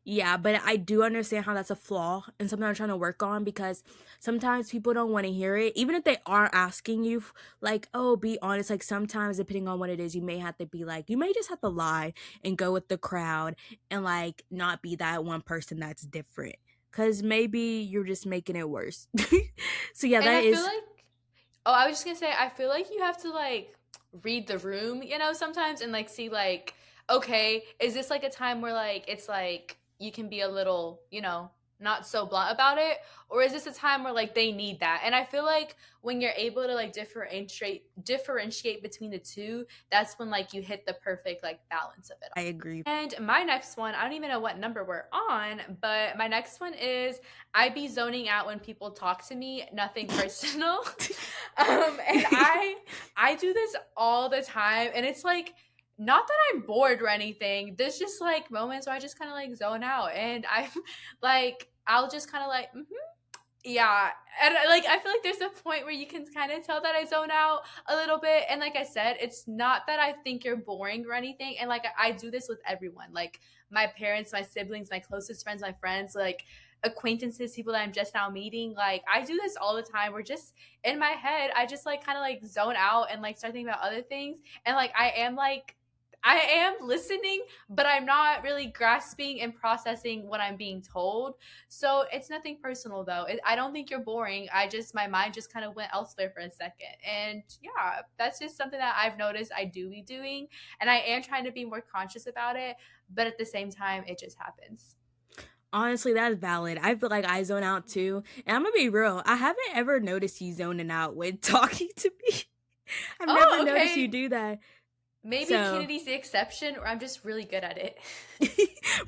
yeah, but I do understand how that's a flaw and something I'm trying to work on because sometimes people don't want to hear it. Even if they are asking you, like, oh, be honest. Like, sometimes, depending on what it is, you may have to be like, you may just have to lie and go with the crowd and, like, not be that one person that's different. Because maybe you're just making it worse. So, yeah, And that I feel is, like, oh, I was just gonna say, I feel like you have to like read the room, you know, sometimes and like see like, okay, is this like a time where like it's like you can be a little, you know, not so blunt about it, or is this a time where like they need that? And I feel like when you're able to like differentiate between the two, that's when like you hit the perfect like balance of it. I agree. And my next one, I don't even know what number we're on, but my next one is I be zoning out when people talk to me, nothing personal. And I do this all the time, and it's like not that I'm bored or anything. There's just like moments where I just kind of like zone out, and I'm like I'll just kind of like yeah, and like I feel like there's a point where you can kind of tell that I zone out a little bit, and like I said, it's not that I think you're boring or anything, and like I do this with everyone, like my parents, my siblings, my closest friends, my friends, like acquaintances, people that I'm just now meeting. Like I do this all the time. We're just in my head. I just like kind of like zone out and like start thinking about other things. And like I am listening, but I'm not really grasping and processing what I'm being told. So it's nothing personal though. I don't think you're boring. I just, my mind just kind of went elsewhere for a second. And yeah, that's just something that I've noticed I do be doing. And I am trying to be more conscious about it. But at the same time, it just happens. Honestly, that's valid. I feel like I zone out too. And I'm gonna be real. I haven't ever noticed you zoning out when talking to me. I've never Oh, noticed you okay. do that. Maybe So, Kennedy's the exception, or I'm just really good at it.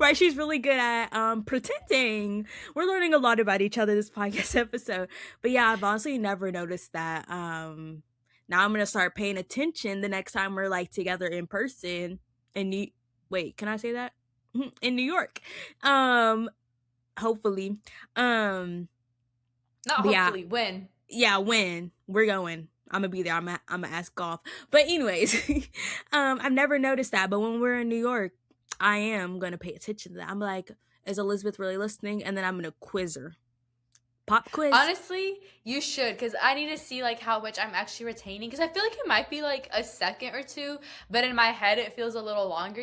right, she's really good at pretending. We're learning a lot about each other this podcast episode. But yeah, I've honestly never noticed that. Now I'm gonna start paying attention the next time we're like together in person. In New Wait, can I say that? In New York. Um, hopefully. Um, Not but yeah, hopefully, when. yeah, when we're going, I'm gonna be there. I'm gonna ask golf. But anyways, I've never noticed that. But when we're in New York, I am gonna pay attention to that. I'm like, is Elizabeth really listening? And then I'm gonna quiz her. Pop quiz. Honestly, you should, because I need to see like how much I'm actually retaining. Because I feel like it might be like a second or two, but in my head it feels a little longer.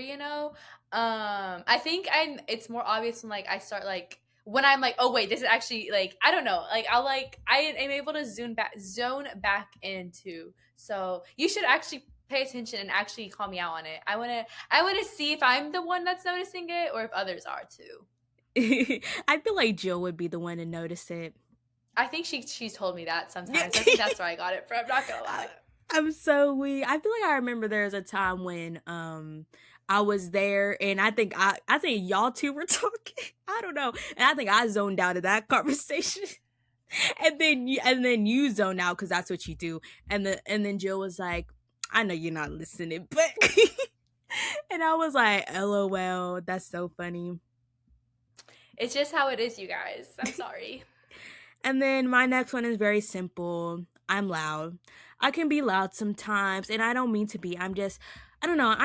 I think I'm. It's more obvious when like I start like when I'm like, oh wait, this is actually like I don't know. Like I'll like I am able to zone back into. So you should actually pay attention and actually call me out on it. I wanna see if I'm the one that's noticing it or if others are too. I feel like Jill would be the one to notice it. I think she's told me that sometimes. I think that's where I got it from. I'm not gonna lie. I'm so weak. I feel like I remember there was a time when I was there and I think y'all two were talking. I don't know. And I think I zoned out of that conversation. And then you zone out because that's what you do. And then Jill was like, I know you're not listening, but and I was like, LOL, that's so funny. It's just how it is, you guys. I'm sorry. And then my next one is very simple. I'm loud. I can be loud sometimes, and I don't mean to be. I don't know.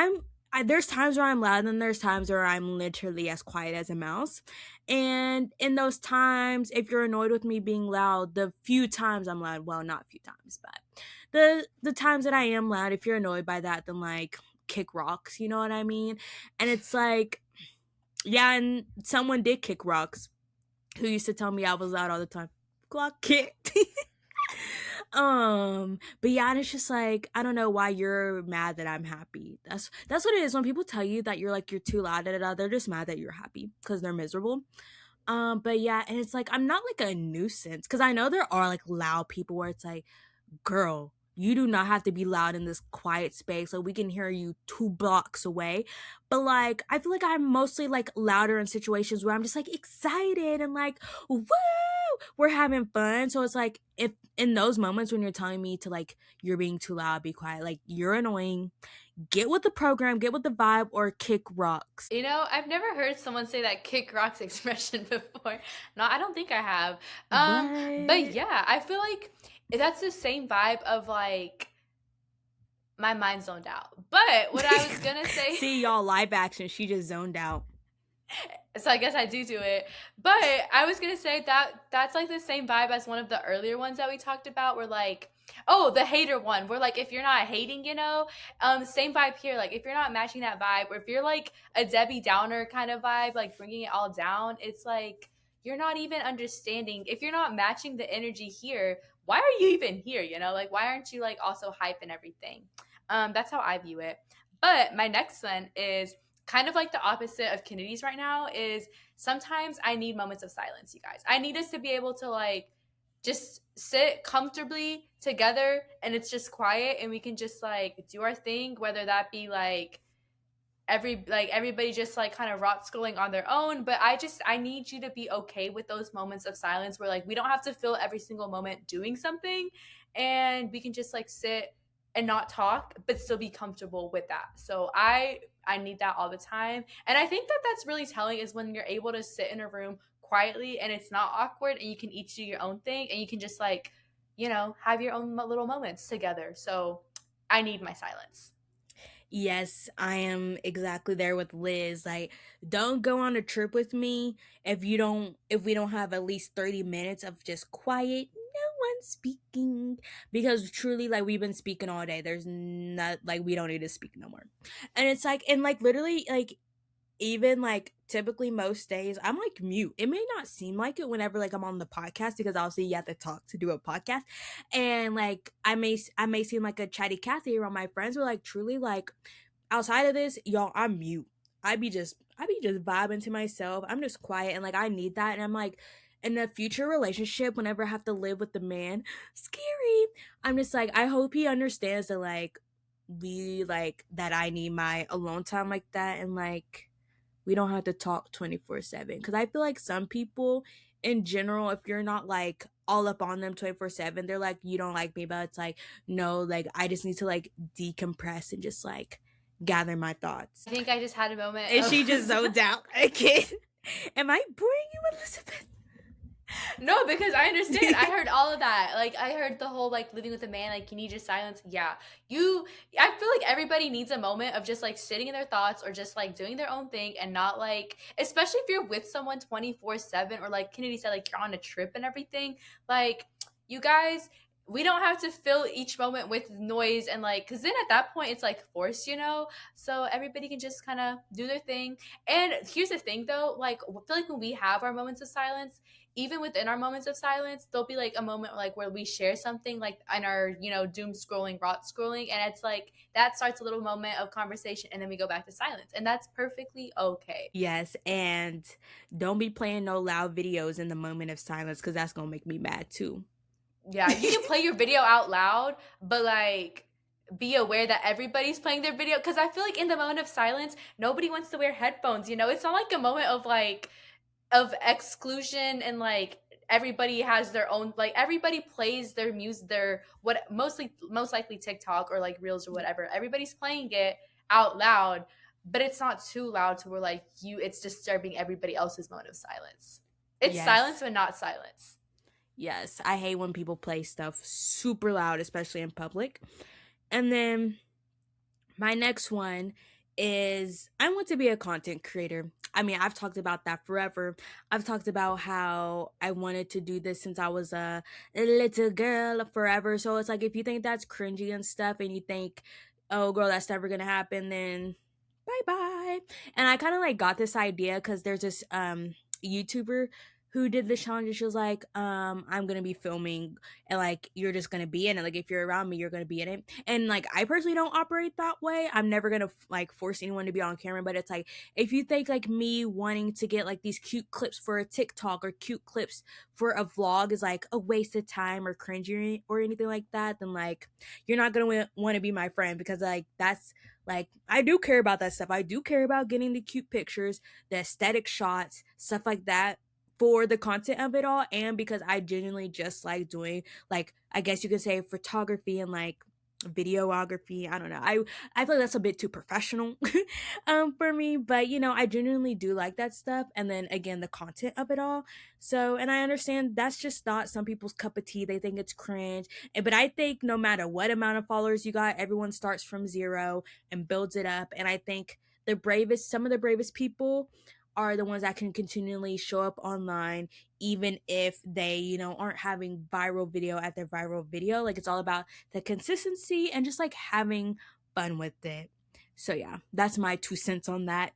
There's times where I'm loud, and there's times where I'm literally as quiet as a mouse. And in those times, if you're annoyed with me being loud, the few times I'm loud, well, not a few times, but the times that I am loud, if you're annoyed by that, then like kick rocks. You know what I mean? And it's like, yeah, and someone did kick rocks who used to tell me I was loud all the time. Glock kicked. But yeah, and it's just like I don't know why you're mad that I'm happy. That's what it is when people tell you that you're too loud. They're just mad that you're happy because they're miserable. But yeah, and it's like I'm not like a nuisance because I know there are like loud people where it's like, girl, you do not have to be loud in this quiet space. Like we can hear you 2 blocks away. But like I feel like I'm mostly like louder in situations where I'm just like excited and like, woo, we're having fun. So it's like if in those moments when you're telling me to like you're being too loud, be quiet, like you're annoying. Get with the program, get with the vibe, or kick rocks. I've never heard someone say that kick rocks expression before. No, I don't think I have. But What? yeah, I feel like that's the same vibe of like my mind zoned out. But what I was gonna say, See y'all live action. She just zoned out. so I guess I do it. But I was gonna say that that's like the same vibe as one of the earlier ones that we talked about. Where like, oh, the hater one. Where like if you're not hating, same vibe here. Like if you're not matching that vibe, or if you're like a Debbie Downer kind of vibe, like bringing it all down, it's like you're not even understanding. If you're not matching the energy here, why are you even here? Like why aren't you like also hype and everything? That's how I view it. But my next one is kind of like the opposite of Kennedy's right now is sometimes I need moments of silence, you guys. I need us to be able to like just sit comfortably together and it's just quiet and we can just like do our thing, whether that be like everybody just like kind of rot schooling on their own. But I need you to be okay with those moments of silence where like we don't have to fill every single moment doing something and we can just like sit and not talk but still be comfortable with that. So I need that all the time. And I think that that's really telling is when you're able to sit in a room quietly and it's not awkward and you can each do your own thing and you can just like, have your own little moments together. So I need my silence. Yes, I am exactly there with Liz. Like, don't go on a trip with me if we don't have at least 30 minutes of just quiet, no one speaking. Because truly, like, we've been speaking all day. There's not like we don't need to speak no more. And it's like, and like literally, like, even like typically most days I'm like mute. It may not seem like it whenever like I'm on the podcast because obviously you have to talk to do a podcast, and like I may seem like a chatty Cathy around my friends, but like truly like outside of this, y'all, I'm mute. I be just vibing to myself. I'm just quiet and like I need that, and I'm like in a future relationship whenever I have to live with the man, scary. I'm just like I hope he understands that like we like that I need my alone time like that, and like we don't have to talk 24/7 because I feel like some people in general, if you're not like all up on them 24/7, they're like you don't like me, but it's like no, like I just need to like decompress and just like gather my thoughts. I think I just had a moment And of she just zoned out. Okay. Am I boring you, Elizabeth? no, because I understand. I heard all of that. Like I heard the whole like living with a man, like you need your silence. Yeah. You I feel like everybody needs a moment of just like sitting in their thoughts or just like doing their own thing and not like especially if you're with someone 24/7 or like Kennedy said, like you're on a trip and everything. Like you guys we don't have to fill each moment with noise and like because then at that point it's like forced, so everybody can just kind of do their thing. And here's the thing though, like I feel like when we have our moments of silence, even within our moments of silence, there'll be like a moment like where we share something like in our, doom scrolling, rot scrolling, and it's like that starts a little moment of conversation and then we go back to silence. And that's perfectly okay. Yes, and don't be playing no loud videos in the moment of silence because that's gonna make me mad too. Yeah, you can play your video out loud, but like be aware that everybody's playing their video because I feel like in the moment of silence, nobody wants to wear headphones, It's not like a moment of exclusion and like everybody has their own like everybody plays their music their what most likely TikTok or like reels or whatever. Everybody's playing it out loud, but it's not too loud to where like it's disturbing everybody else's moment of silence. It's silence Yes. but not silence. Yes, I hate when people play stuff super loud, especially in public. And then my next one is I want to be a content creator. I mean, I've talked about that forever. I've talked about how I wanted to do this since I was a little girl forever. So it's like if you think that's cringy and stuff and you think, oh girl, that's never gonna happen, then bye bye. And I kind of like got this idea because there's this YouTuber who did this challenge, and she was like, I'm gonna be filming and like you're just gonna be in it. Like if you're around me, you're gonna be in it. And like I personally don't operate that way. I'm never gonna like force anyone to be on camera, but it's like if you think like me wanting to get like these cute clips for a TikTok or cute clips for a vlog is like a waste of time or cringy or anything like that, then like you're not gonna want to be my friend because like that's like I do care about that stuff. I do care about getting the cute pictures, the aesthetic shots, stuff like that for the content of it all, and because I genuinely just like doing like I guess you could say photography and like videography. I don't know. I feel like that's a bit too professional for me, but I genuinely do like that stuff, and then again the content of it all. So, and I understand that's just not some people's cup of tea. They think it's cringe. But I think no matter what amount of followers you got, everyone starts from zero and builds it up, and I think some of the bravest people are the ones that can continually show up online even if they aren't having viral video at their viral video. Like it's all about the consistency and just like having fun with it. So yeah, that's my 2 cents on that.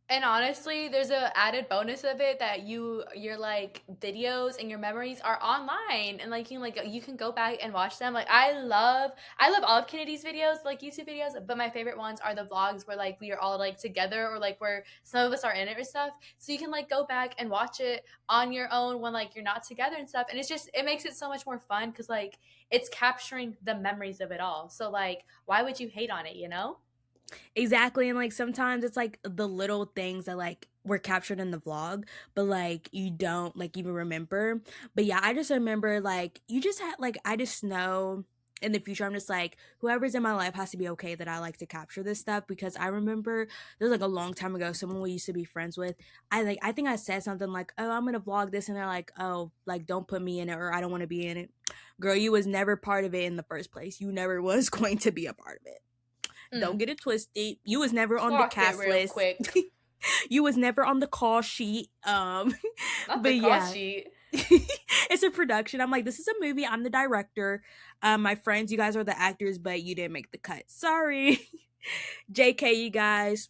And honestly, there's a added bonus of it that your like videos and your memories are online and you can go back and watch them. Like I love all of Kennedy's videos, like YouTube videos, but my favorite ones are the vlogs where like we are all like together or like where some of us are in it or stuff. So you can like go back and watch it on your own when like you're not together and stuff. And it makes it so much more fun because like it's capturing the memories of it all. So like why would you hate on it, you know? Exactly. And like sometimes it's like the little things that like were captured in the vlog, but like you don't like even remember. But yeah, I just remember like you just had like I just know in the future I'm just like whoever's in my life has to be okay that I like to capture this stuff, because I remember there was like a long time ago someone we used to be friends with. I think I said something like, oh, I'm gonna vlog this, and they're like, oh, like don't put me in it, or I don't want to be in it. Girl, you was never part of it in the first place. You never was going to be a part of it. Don't get it twisted. You was never on the Clock it cast real list. quick. You was never on the call sheet. Not the But call yeah. sheet. It's a production. I'm like, this is a movie. I'm the director. My friends, you guys are the actors, but you didn't make the cut. Sorry. JK, you guys.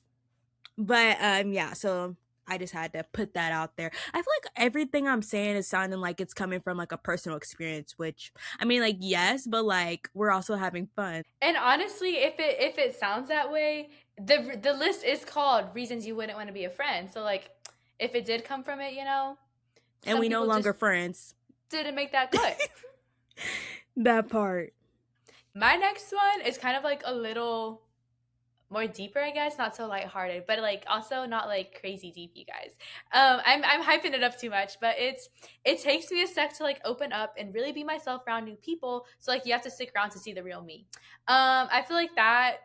But yeah, so I just had to put that out there. I feel like everything I'm saying is sounding like it's coming from like a personal experience, which I mean like yes, but like we're also having fun. And honestly, if it sounds that way, the list is called reasons you wouldn't want to be a friend. So like, if it did come from it, And some we no people just longer friends. didn't make that cut. That part. My next one is kind of like a little more deeper, I guess, not so lighthearted, but like also not like crazy deep, you guys. I'm hyping it up too much, but it takes me a sec to like open up and really be myself around new people. So like you have to stick around to see the real me. I feel like that,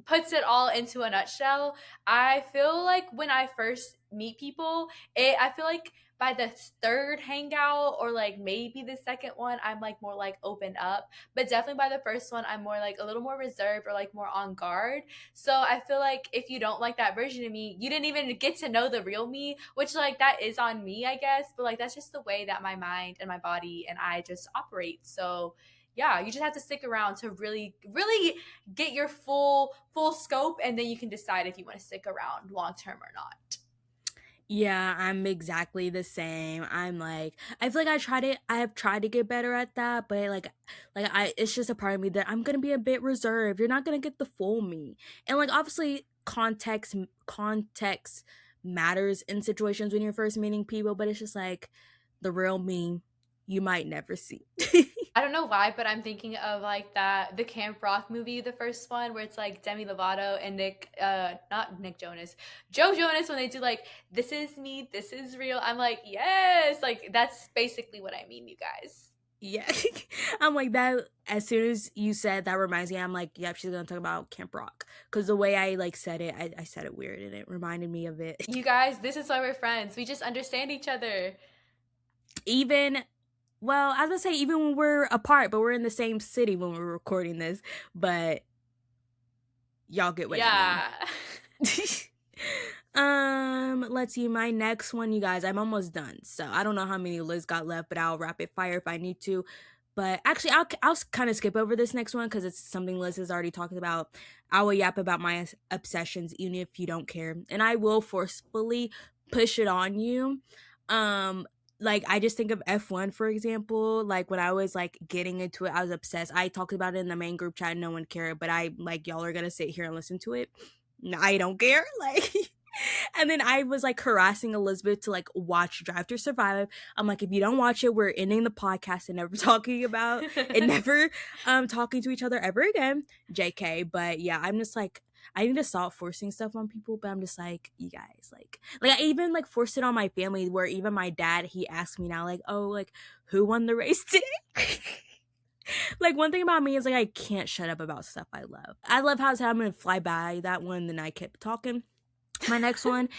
puts it all into a nutshell. I feel like when I first meet people, I feel like by the third hangout or like maybe the second one, I'm like more like open up. But definitely by the first one, I'm more like a little more reserved or like more on guard. So I feel like if you don't like that version of me, you didn't even get to know the real me, which like that is on me, I guess. But like that's just the way that my mind and my body and I just operate. So yeah, you just have to stick around to really, really get your full scope, and then you can decide if you want to stick around long term or not. Yeah, I'm exactly the same. I'm like, I feel like I have tried to get better at that, but like I, it's just a part of me that I'm gonna be a bit reserved. You're not gonna get the full me, and like obviously context matters in situations when you're first meeting people, but it's just like the real me you might never see. I don't know why, but I'm thinking of like the Camp Rock movie, the first one, where it's like Demi Lovato and not Nick Jonas, Joe Jonas, when they do like "This is me, this is real." I'm like, yes, like that's basically what I mean, you guys. Yeah. I'm like that as soon as you said that reminds me, I'm like, yep, she's gonna talk about Camp Rock. Cause the way I like said it, I said it weird and it reminded me of it. You guys, this is why we're friends. We just understand each other. Even well, I was gonna say even when we're apart, but we're in the same city when we're recording this, but y'all get what I mean. Yeah. Let's see, my next one, you guys, I'm almost done. So I don't know how many lists got left, but I'll rapid fire if I need to. But actually, I'll kind of skip over this next one because it's something Liz has already talked about. I will yap about my obsessions, even if you don't care, and I will forcefully push it on you. Like I just think of F1 for example. Like when I was like getting into it, I was obsessed. I talked about it in the main group chat, no one cared, but I like y'all are gonna sit here and listen to it. No, I don't care. Like and then I was like harassing Elizabeth to like watch Drive to Survive. I'm like, if you don't watch it, we're ending the podcast and never talking about and never talking to each other ever again. JK. But yeah, I'm just like I need to stop forcing stuff on people, but I'm just like, you guys, like I even like forced it on my family where even my dad, he asked me now, like, oh, like who won the race today? Like one thing about me is like I can't shut up about stuff I love. I love how I'm gonna fly by that one, then I kept talking. My next one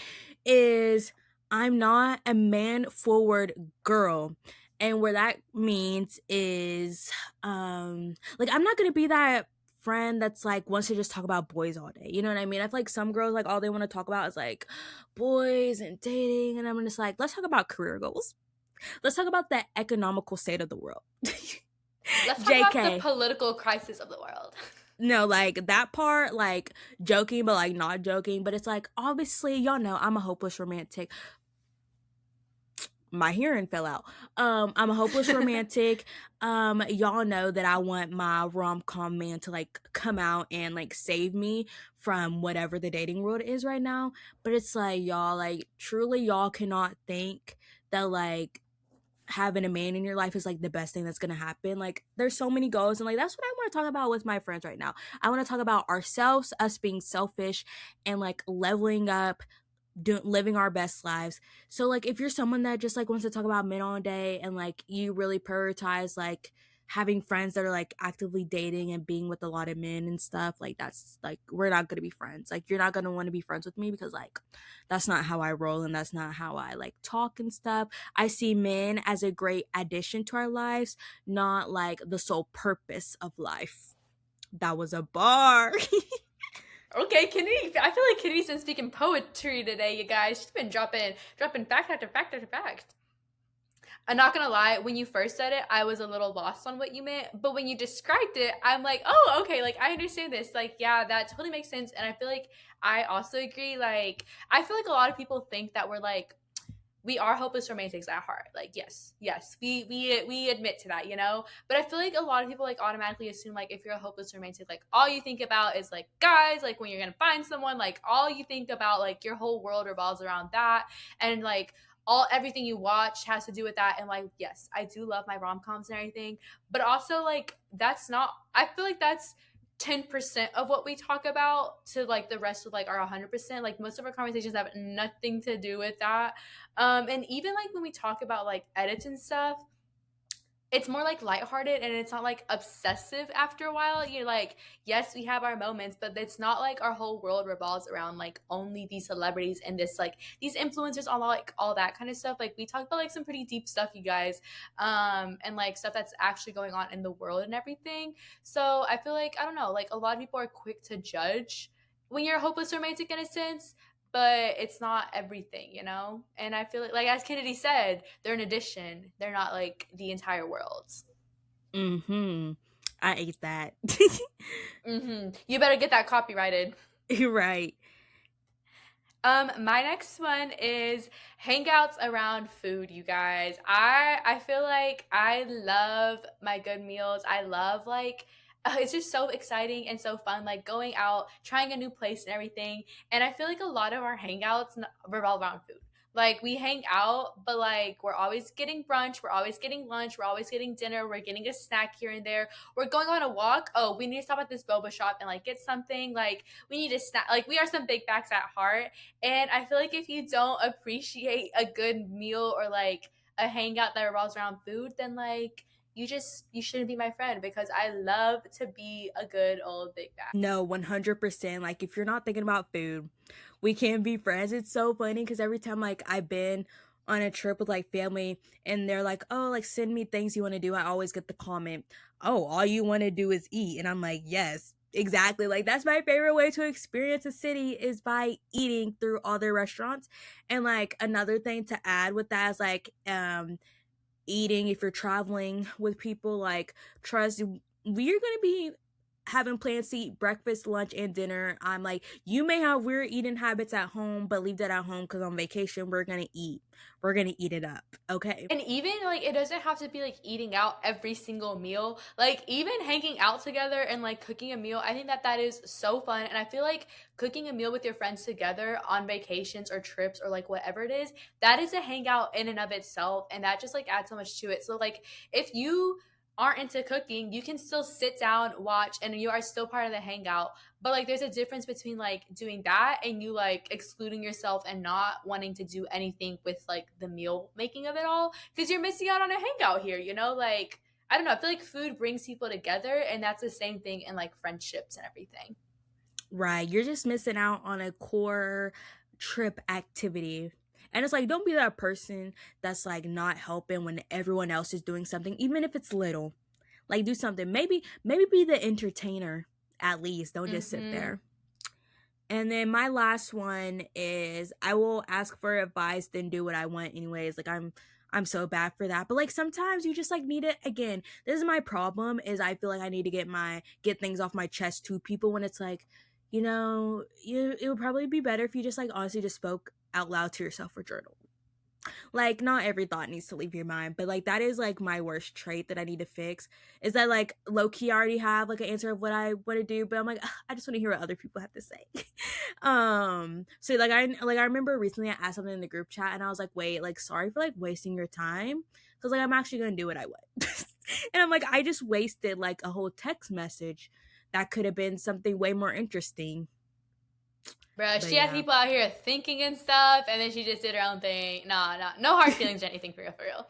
is I'm not a man forward girl. And where that means is like I'm not gonna be that friend that's like wants to just talk about boys all day. You know what I mean? I feel like some girls like all they want to talk about is like boys and dating, and I'm just like, let's talk about career goals. Let's talk about the economical state of the world. Let's talk about the JK. political crisis of the world. No, like that part, like joking, but like not joking. But it's like, obviously, y'all know I'm a hopeless romantic. My hearing fell out. I'm a hopeless romantic. Y'all know that I want my rom-com man to like come out and like save me from whatever the dating world is right now. But it's like, y'all, like truly y'all cannot think that like having a man in your life is like the best thing that's gonna happen. Like there's so many goals, and like that's what I want to talk about with my friends right now. I want to talk about ourselves, us being selfish and like leveling up, living our best lives. So like if you're someone that just like wants to talk about men all day and like you really prioritize like having friends that are like actively dating and being with a lot of men and stuff, like that's like we're not going to be friends. Like you're not going to want to be friends with me because like that's not how I roll and that's not how I like talk and stuff. I see men as a great addition to our lives, not like the sole purpose of life. That was a bar. Okay, Kennedy. I feel like Kennedy's been speaking poetry today, you guys. She's been dropping fact after fact after fact. I'm not gonna lie, when you first said it, I was a little lost on what you meant. But when you described it, I'm like, oh, okay, like I understand this. Like, yeah, that totally makes sense. And I feel like I also agree. Like, I feel like a lot of people think that we're like, we are hopeless romantics at heart. Like, yes, we admit to that, you know. But I feel like a lot of people like automatically assume like if you're a hopeless romantic, like all you think about is like guys, like when you're gonna find someone, like all you think about, like your whole world revolves around that, and like all everything you watch has to do with that. And like, yes, I do love my rom-coms and everything, but also like that's not, I feel like that's 10% of what we talk about to like the rest of like our 100%. Like most of our conversations have nothing to do with that. And even like when we talk about like edits and stuff, it's more like lighthearted and it's not like obsessive after a while. You're like, yes, we have our moments, but it's not like our whole world revolves around like only these celebrities and this like these influencers, all like all that kind of stuff. Like we talk about like some pretty deep stuff, you guys, and like stuff that's actually going on in the world and everything. So I feel like I don't know, like a lot of people are quick to judge when you're a hopeless romantic in a sense, but it's not everything, you know? And I feel like as Kennedy said, they're an addition. They're not like the entire world. Mm-hmm. I ate that. You better get that copyrighted. You're right. My next one is hangouts around food, you guys. I feel like I love my good meals. I love like it's just so exciting and so fun, like going out, trying a new place and everything. And I feel like a lot of our hangouts revolve around food. Like we hang out, but like we're always getting brunch, we're always getting lunch, we're always getting dinner, we're getting a snack here and there. We're going on a walk. Oh, we need to stop at this boba shop and like get something. Like we need to snack. Like we are some big backs at heart. And I feel like if you don't appreciate a good meal or like a hangout that revolves around food, then like you shouldn't be my friend because I love to be a good old big bag. No, 100%. Like, if you're not thinking about food, we can't be friends. It's so funny because every time, like, I've been on a trip with, like, family and they're like, oh, like, send me things you want to do, I always get the comment, oh, all you want to do is eat. And I'm like, yes, exactly. Like, that's my favorite way to experience a city is by eating through all their restaurants. And, like, another thing to add with that is, like, eating if you're traveling with people, like, trust, we're going to be having plans to eat breakfast, lunch, and dinner. I'm like, you may have weird eating habits at home, but leave that at home because on vacation, we're going to eat. We're going to eat it up. Okay. And even like it doesn't have to be like eating out every single meal. Like even hanging out together and like cooking a meal, I think that that is so fun. And I feel like cooking a meal with your friends together on vacations or trips or like whatever it is, that is a hangout in and of itself. And that just like adds so much to it. So like if you aren't into cooking, you can still sit down, watch, and you are still part of the hangout. But like there's a difference between like doing that and you like excluding yourself and not wanting to do anything with like the meal making of it all because you're missing out on a hangout here, you know? Like I don't know, I feel like food brings people together and that's the same thing in like friendships and everything. Right. You're just missing out on a core trip activity. And it's like, don't be that person that's like not helping when everyone else is doing something, even if it's little. Like, do something. Maybe be the entertainer at least. Don't just sit Mm-hmm. there. And then my last one is I will ask for advice, then do what I want anyways. Like I'm so bad for that. But like sometimes you just like need it again. This is my problem is I feel like I need to get things off my chest to people when it's like, it would probably be better if you just like honestly just spoke out loud to yourself or journal. Like not every thought needs to leave your mind, but like that is like my worst trait that I need to fix. Is that like low key I already have like an answer of what I want to do, but I'm like, "Ugh, I just want to hear what other people have to say." So like I remember recently I asked something in the group chat and I was like, wait, like sorry for like wasting your time. Cause like I'm actually gonna do what I want. And I'm like, I just wasted like a whole text message that could have been something way more interesting. Bro, But she had yeah. people out here thinking and stuff, and then she just did her own thing. Nah, nah, no hard feelings or anything for real, for real.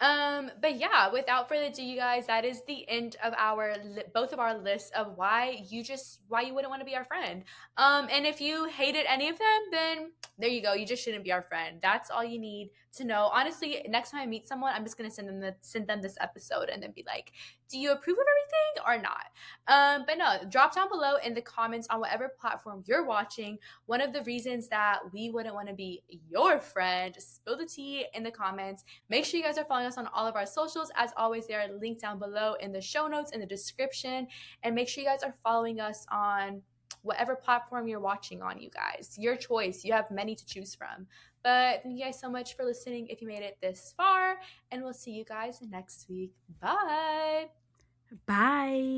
But yeah, without further ado, you guys, that is the end of our both of our lists of why you wouldn't want to be our friend. And if you hated any of them, then there you go. You just shouldn't be our friend. That's all you need to know. Honestly, next time I meet someone, I'm just gonna send them this episode and then be like, "Do you approve of everything or not?" But no, drop down below in the comments on whatever platform you're watching one of the reasons that we wouldn't want to be your friend. Spill the tea in the comments. Make sure you guys are following us on all of our socials. As always, they are linked down below in the show notes, in the description. And make sure you guys are following us on whatever platform you're watching on, you guys. Your choice. You have many to choose from. But thank you guys so much for listening if you made it this far. And we'll see you guys next week. Bye. Bye.